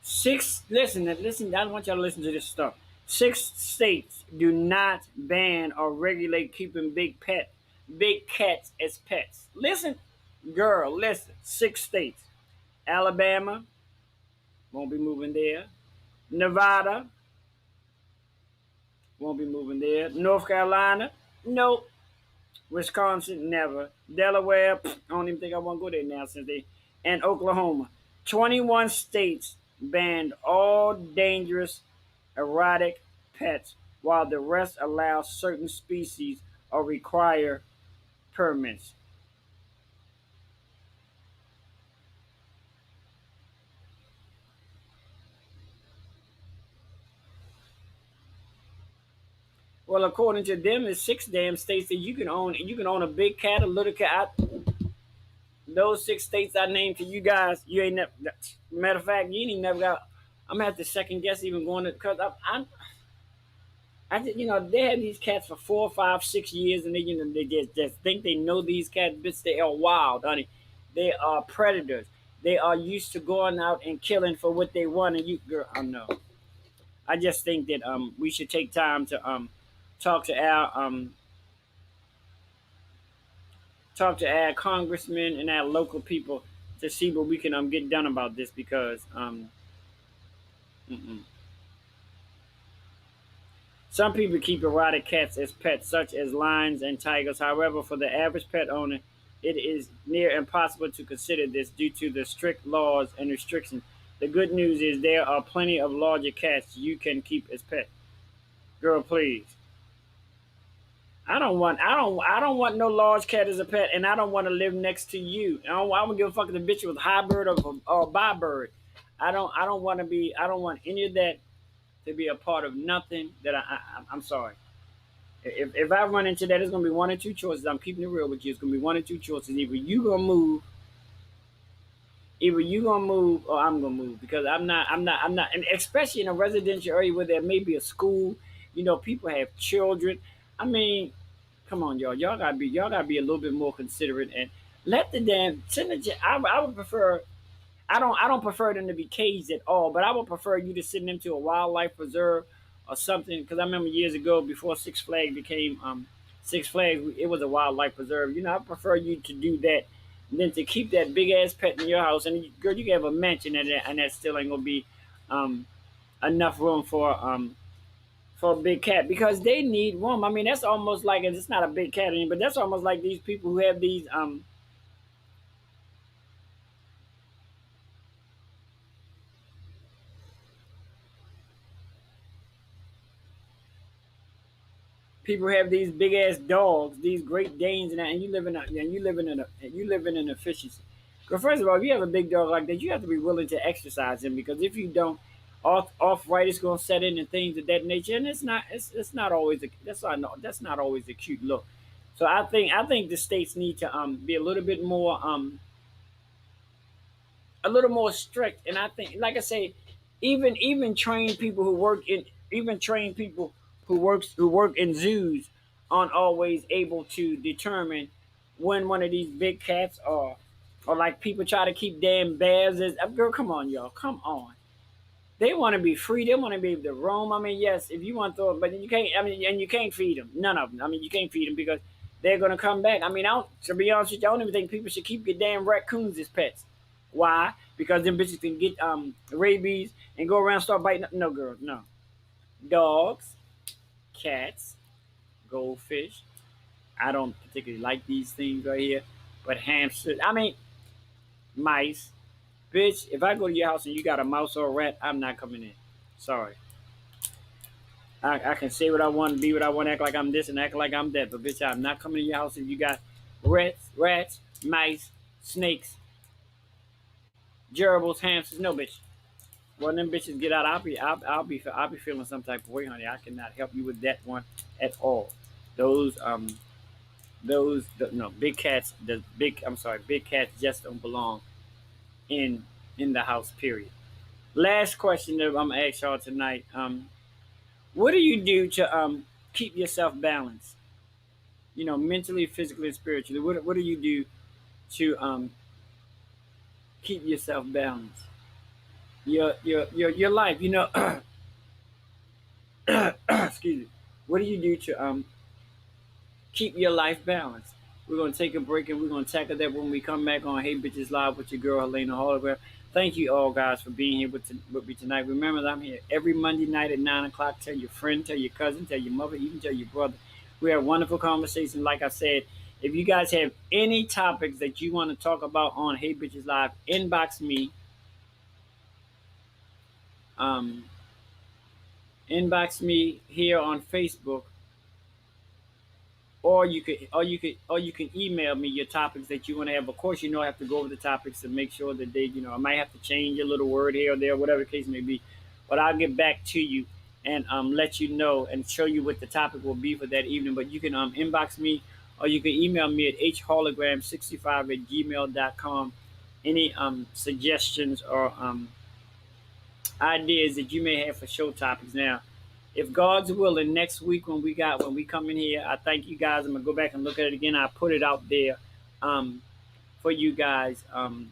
6 listen, I want y'all to listen to this stuff. 6 states do not ban or regulate keeping big cats as pets. Listen, girl, listen. 6 states. Alabama won't be moving there. Nevada won't be moving there. North Carolina, nope. Wisconsin, never. Delaware, I don't even think I want to go there now since they. And Oklahoma. 21 states banned all dangerous erotic pets, while the rest allow certain species or require permits. Well, according to them, it's 6 damn states that you can own. You can own a big cat, a little cat. Those 6 states I named to you guys, you ain't never. Matter of fact, you ain't never got. I'm gonna have to second guess even going to because I just, they had these cats for 4, 5, 6 years, and they just think they know these cats. Bitch, they are wild, honey. They are predators. They are used to going out and killing for what they want. And you, girl, I know. I just think that we should take time to talk to our congressmen and our local people to see what we can get done about this because mm-mm. Some people keep erotic cats as pets, such as lions and tigers. However, for the average pet owner, it is near impossible to consider this due to the strict laws and restrictions. The good news is there are plenty of larger cats you can keep as pets. Girl, please. I don't want no large cat as a pet, and I don't want to live next to you. I don't give a fuck if the bitch was hybrid or bi bird. I don't want to be. I don't want any of that to be a part of nothing that I'm sorry. If I run into that, it's gonna be one or two choices. I'm keeping it real with you. It's gonna be one or two choices. Either you gonna move, or I'm gonna move because I'm not, and especially in a residential area where there may be a school. People have children. I mean, come on, y'all. Y'all gotta be a little bit more considerate and let the damn send the. I would prefer. I don't prefer them to be caged at all, but I would prefer you to send them to a wildlife preserve or something. Because I remember years ago, before Six Flags became Six Flags, it was a wildlife preserve. I prefer you to do that than to keep that big ass pet in your house. And girl, you can have a mansion and that still ain't gonna be enough room for a big cat because they need room. I mean, that's almost like it's not a big cat anymore, but that's almost like these people who have these people have these big ass dogs, these Great Danes, and you live in an efficiency. Because first of all, if you have a big dog like that, you have to be willing to exercise him because if you don't, arthritis going to set in and things of that nature, and it's not always that's not always a cute look. So I think the states need to be a little more strict, and I think, like I say, even trained people who work in zoos aren't always able to determine when one of these big cats are, or like people try to keep damn bears as. Girl, come on, y'all, come on. They want to be free. They want to be able to roam. I mean, yes, if you want to throw it, but you can't. I mean, and you can't feed them. None of them. I mean, you can't feed them because they're gonna come back. I mean, to be honest with you, I don't even think people should keep your damn raccoons as pets. Why? Because them bitches can get rabies and go around and start biting. No, girl, no. Dogs, cats, goldfish. I don't particularly like these things right here, but hamsters. I mean, mice. Bitch, if I go to your house and you got a mouse or a rat, I'm not coming in. Sorry. I can say what I want, be what I want, act like I'm this and act like I'm that, but bitch, I'm not coming to your house if you got rats, mice, snakes, gerbils, hamsters. No, bitch. when them bitches get out, I'll be feeling some type of way, honey. I cannot help you with that one at all. Those no big cats. Big cats just don't belong in the house. Period. Last question that I'm gonna ask y'all tonight. What do you do to keep yourself balanced? You know, mentally, physically, and spiritually. What do you do to keep yourself balanced? Your life. You know, excuse me. What do you do to keep your life balanced? We're gonna take a break and we're gonna tackle that when we come back on Hey Bitches Live with your girl Helena Hologram. Thank you all guys for being here with me tonight. Remember that I'm here every Monday night at 9 o'clock. Tell your friend, tell your cousin, tell your mother, even tell your brother. We have wonderful conversations. Like I said, if you guys have any topics that you want to talk about on Hey Bitches Live, inbox me. Um, Inbox me here on Facebook, or you can email me your topics that you want to have. Of course, I have to go over the topics and make sure that they, I might have to change a little word here or there, whatever the case may be. But I'll get back to you and let you know and show you what the topic will be for that evening. But you can inbox me or you can email me at hhologram65@gmail.com. Any suggestions or ideas that you may have for show topics. Now, if God's willing, next week when we come in here, I thank you guys. I'm gonna go back and look at it again. I put it out there for you guys, and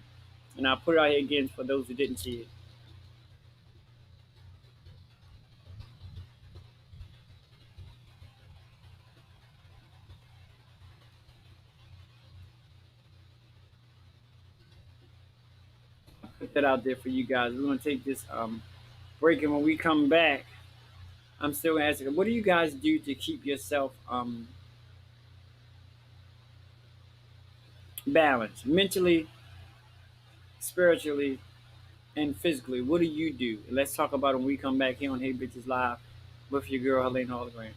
I'll put it out here again for those who didn't see it. Put that out there for you guys. We're gonna take this break, and when we come back, I'm still asking, what do you guys do to keep yourself balanced, mentally, spiritually, and physically? What do you do? Let's talk about it when we come back here on Hey Bitches Live with your girl Helena Hologram.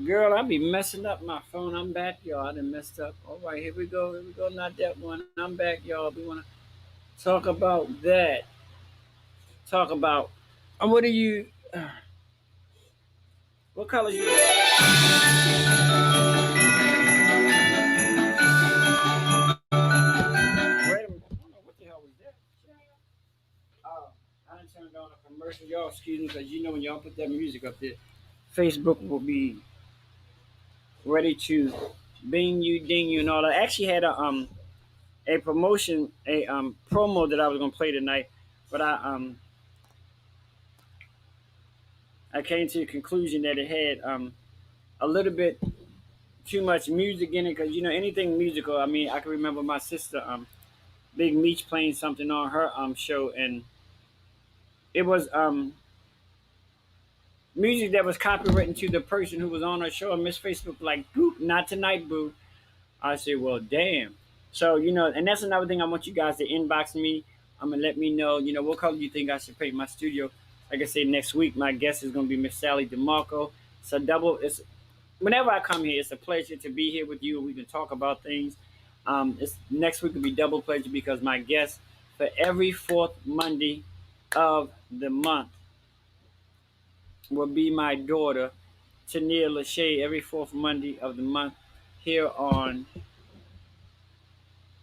Girl, I be messing up my phone. I'm back, y'all. I done messed up. All right, here we go. Here we go. Not that one. I'm back, y'all. We want to talk about that. Talk about. What do you. What color you. Wait a minute. What the hell was that? Oh, I done turned on a commercial. Y'all, excuse me, because when y'all put that music up there, Facebook will be ready to bing you, ding you, and all that. I actually had a promotion, a promo that I was gonna play tonight, but I came to the conclusion that it had a little bit too much music in it because anything musical. I mean, I can remember my sister Big Meech playing something on her show, and it was music that was copywritten to the person who was on her show. And Miss Facebook like, "Boo, not tonight, boo." I said, "Well, damn." So and that's another thing I want you guys to inbox me. I'm gonna let me know. What color you think I should paint my studio. Like I said, next week my guest is gonna be Miss Sally DeMarco. It's a double. It's whenever I come here, it's a pleasure to be here with you, and we can talk about things. It's next week will be double pleasure because my guest for every fourth Monday of the month will be my daughter, Tania Lachey, every fourth Monday of the month here on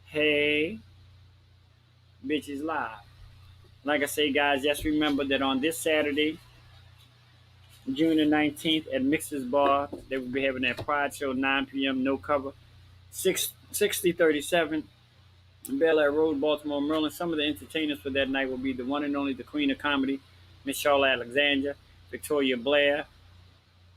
Hey Bitches Live. Like I say, guys, just remember that on this Saturday, June the 19th at Mixer's Bar, they will be having that Pride Show, 9 p.m., no cover, 6037 Bel Air Road, Baltimore, Maryland. Some of the entertainers for that night will be the one and only the Queen of Comedy, Miss Charlotte Alexander, Victoria Blair,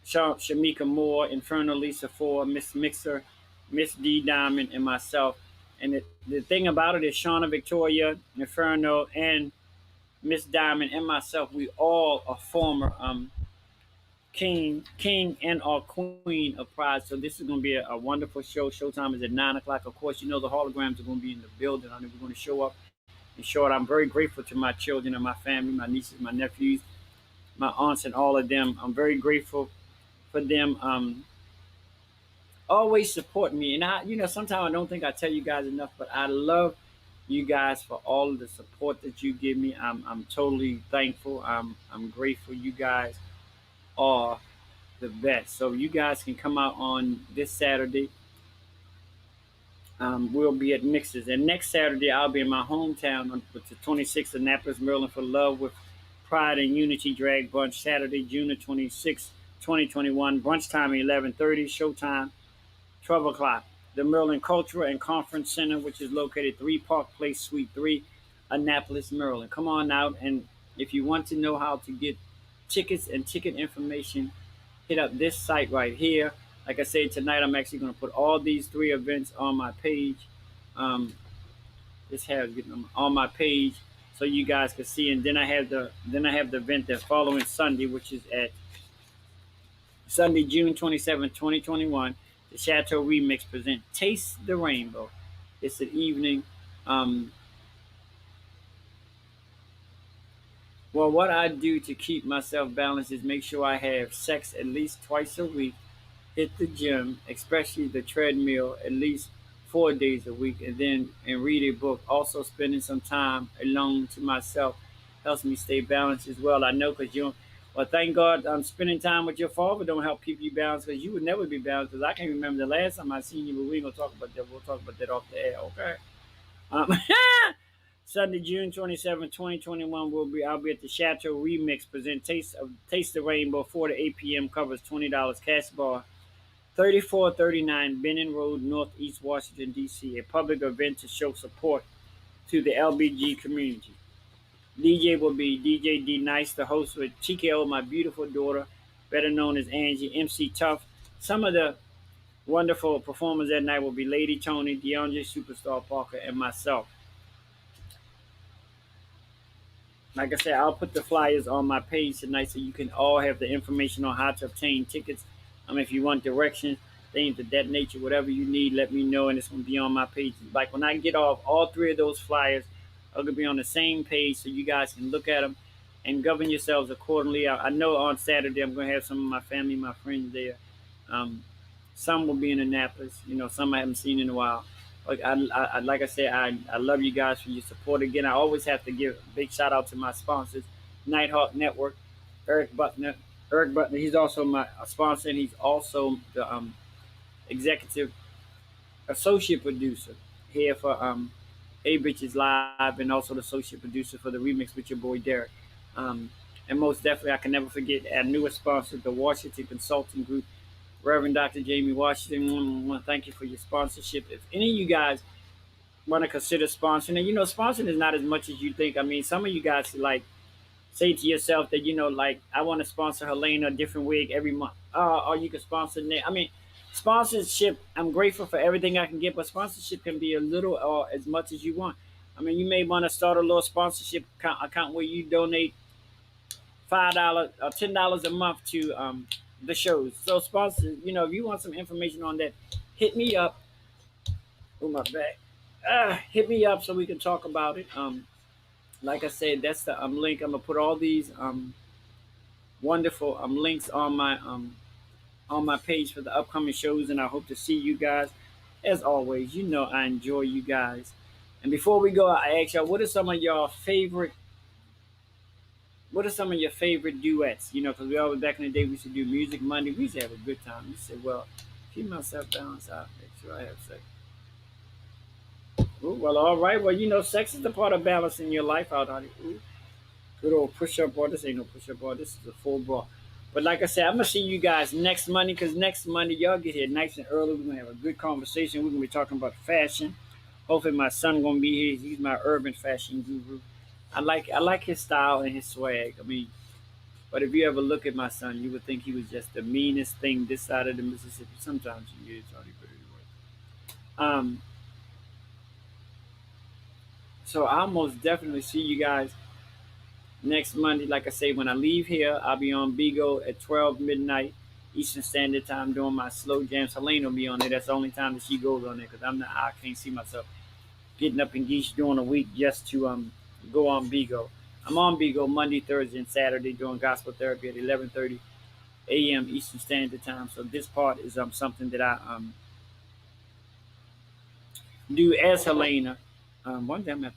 Shamika Moore, Inferno Lisa Ford, Miss Mixer, Miss D Diamond, and myself. And the thing about it is Shauna, Victoria, Inferno, and Miss Diamond and myself, we all are former king and our queen of Pride. So this is going to be a wonderful show. Showtime is at 9 o'clock. Of course, the holograms are going to be in the building. I know we're going to show up and show it. I'm very grateful to my children and my family, my nieces, my nephews, my aunts, and all of them. I'm very grateful for them always supporting me. And sometimes I don't think I tell you guys enough, but I love you guys for all of the support that you give me. I'm totally thankful. I'm grateful. You guys are the best. So you guys can come out on this Saturday. We'll be at Mixes. And next Saturday, I'll be in my hometown with the 26th Annapolis, Maryland for Love with Pride and Unity Drag Brunch, Saturday, June the 26th, 2021. Brunch time, 11:30. Showtime, 12 o'clock. The Maryland Cultural and Conference Center, which is located 3 Park Place, Suite 3, Annapolis, Maryland. Come on out. And if you want to know how to get tickets and ticket information, hit up this site right here. Like I said, tonight I'm actually going to put all these 3 events on my page. This has getting them on my page so you guys can see. And then I have the event the following Sunday, which is at Sunday, June 27, 2021. The Chateau Remix present Taste the Rainbow. It's an evening. Well, what I do to keep myself balanced is make sure I have sex at least twice a week, hit the gym, especially the treadmill, at least 4 days a week, and read a book. Also, spending some time alone to myself helps me stay balanced as well. I know because well, thank God I'm spending time with your father don't help keep you balanced because you would never be balanced because I can't remember the last time I seen you, but we ain't going to talk about that. We'll talk about that off the air, okay? Sunday, June 27, 2021, I'll be at the Chateau Remix present Taste the Rainbow 4 to 8 p.m. covers $20 cash bar. 3439 Benning Road, Northeast Washington, D.C., a public event to show support to the LBG community. DJ will be DJ D Nice, the host with TKO, my beautiful daughter, better known as Angie, MC Tough. Some of the wonderful performers that night will be Lady Tony, DeAndre Superstar Parker, and myself. Like I said, I'll put the flyers on my page tonight so you can all have the information on how to obtain tickets. If you want directions, things of that nature, whatever you need, let me know, and it's going to be on my page. Like when I get off, all 3 of those flyers are going to be on the same page so you guys can look at them and govern yourselves accordingly. I know on Saturday I'm going to have some of my family, my friends there. Some will be in Annapolis, some I haven't seen in a while. Like I said, I love you guys for your support. Again, I always have to give a big shout out to my sponsors, Nighthawk Network, Eric Butner, he's also my sponsor, and he's also the executive associate producer here for Hey Bitches Live, and also the associate producer for the remix with your boy Derek. And most definitely, I can never forget our newest sponsor, the Washington Consulting Group, Reverend Dr. Jamie Washington. I want to thank you for your sponsorship. If any of you guys want to consider sponsoring, and sponsoring is not as much as you think. Some of you guys like say to yourself that, like, I want to sponsor Helena a different wig every month. Or you can sponsor Nick. I mean, sponsorship, I'm grateful for everything I can get, but sponsorship can be a little or as much as you want. I mean, you may want to start a little sponsorship account where you donate $5 or $10 a month to the shows. So sponsor, if you want some information on that, hit me up. Oh, my back. Hit me up so we can talk about it. Like I said, that's the link. I'm gonna put all these wonderful links on my page for the upcoming shows, and I hope to see you guys. As always, I enjoy you guys. And before we go, I ask y'all, what are some of your favorite duets? Because we always back in the day we used to do Music Monday. We used to have a good time. We said, well, keep myself balanced out, make sure I have sex. Ooh, well, all right. Well, sex is the part of balancing your life out, honey. Ooh, good old push-up bar. This ain't no push-up bar. This is a full bar. But like I said, I'm going to see you guys next Monday, because next Monday, y'all get here nice and early. We're going to have a good conversation. We're going to be talking about fashion. Hopefully my son going to be here. He's my urban fashion guru. I like his style and his swag. I mean, but if you ever look at my son, you would think he was just the meanest thing this side of the Mississippi. Sometimes he is, honey, but anyway. So I'll most definitely see you guys next Monday. Like I say, when I leave here, I'll be on Bigo at 12 midnight Eastern Standard Time doing my slow jams. Helena will be on there. That's the only time that she goes on there, because I can't see myself getting up and geesh during a week just to go on Bigo. I'm on Bigo Monday, Thursday, and Saturday doing gospel therapy at 11:30 a.m. Eastern Standard Time. So this part is something that I do as Helena. One day I'm gonna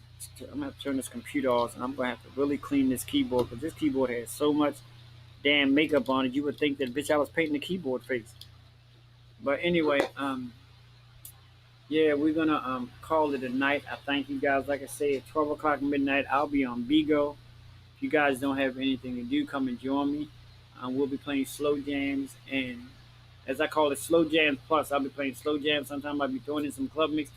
have to turn this computer off, and I'm gonna have to really clean this keyboard, because this keyboard has so much damn makeup on it. You would think that, bitch, I was painting the keyboard face. But anyway, yeah, we're gonna call it a night. I thank you guys. Like I say, at 12 o'clock midnight, I'll be on Bigo. If you guys don't have anything to do, come and join me. We'll be playing slow jams, and as I call it, slow jams plus. I'll be playing slow jams. Sometimes I'll be throwing in some club mix.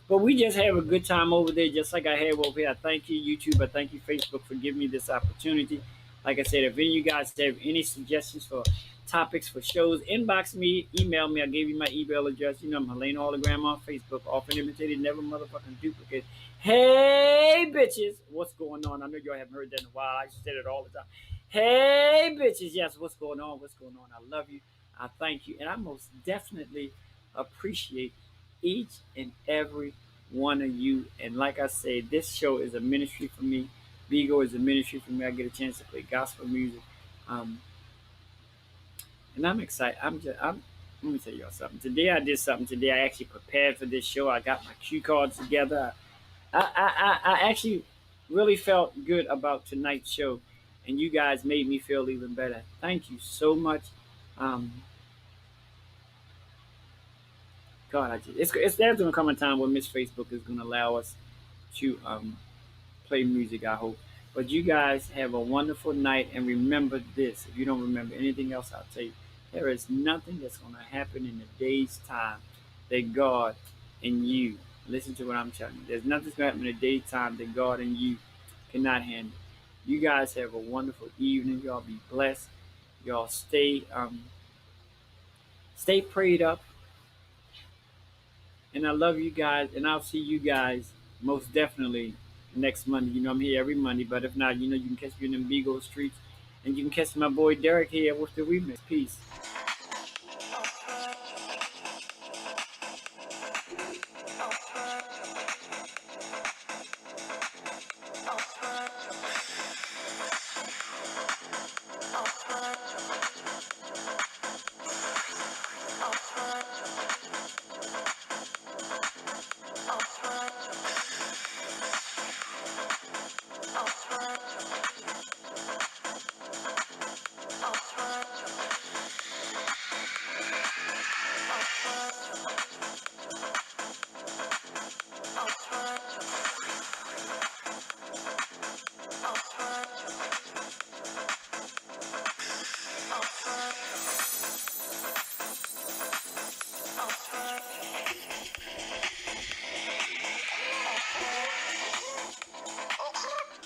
But we just have a good time over there, just like I have over here. I thank you, YouTube. I thank you, Facebook, for giving me this opportunity. Like I said, if any of you guys have any suggestions for topics for shows, inbox me, email me. I gave you my email address. I'm Helena Hologram on Facebook. Often imitated, never motherfucking duplicate. Hey, bitches. What's going on? I know y'all haven't heard that in a while. I said it all the time. Hey, bitches. Yes, what's going on? What's going on? I love you. I thank you. And I most definitely appreciate each and every one of you. And like I said, this show is a ministry for me. Bigo is a ministry for me. I get a chance to play gospel music. And I'm excited. Let me tell y'all something. Today I did something. Today I actually prepared for this show. I got my cue cards together. I actually really felt good about tonight's show. And you guys made me feel even better. Thank you so much. God, there's gonna come a time when Miss Facebook is gonna allow us to play music. I hope. But you guys have a wonderful night, and remember this. If you don't remember anything else, I'll tell you. There is nothing that's gonna happen in a day's time that God and you, listen to what I'm telling you. There's nothing that's gonna happen in a day's time that God and you cannot handle. You guys have a wonderful evening. Y'all be blessed. Y'all stay prayed up. And I love you guys, and I'll see you guys most definitely next Monday. I'm here every Monday, but if not, you can catch me in them Beagle streets, and you can catch my boy Derek here with the remix. Peace.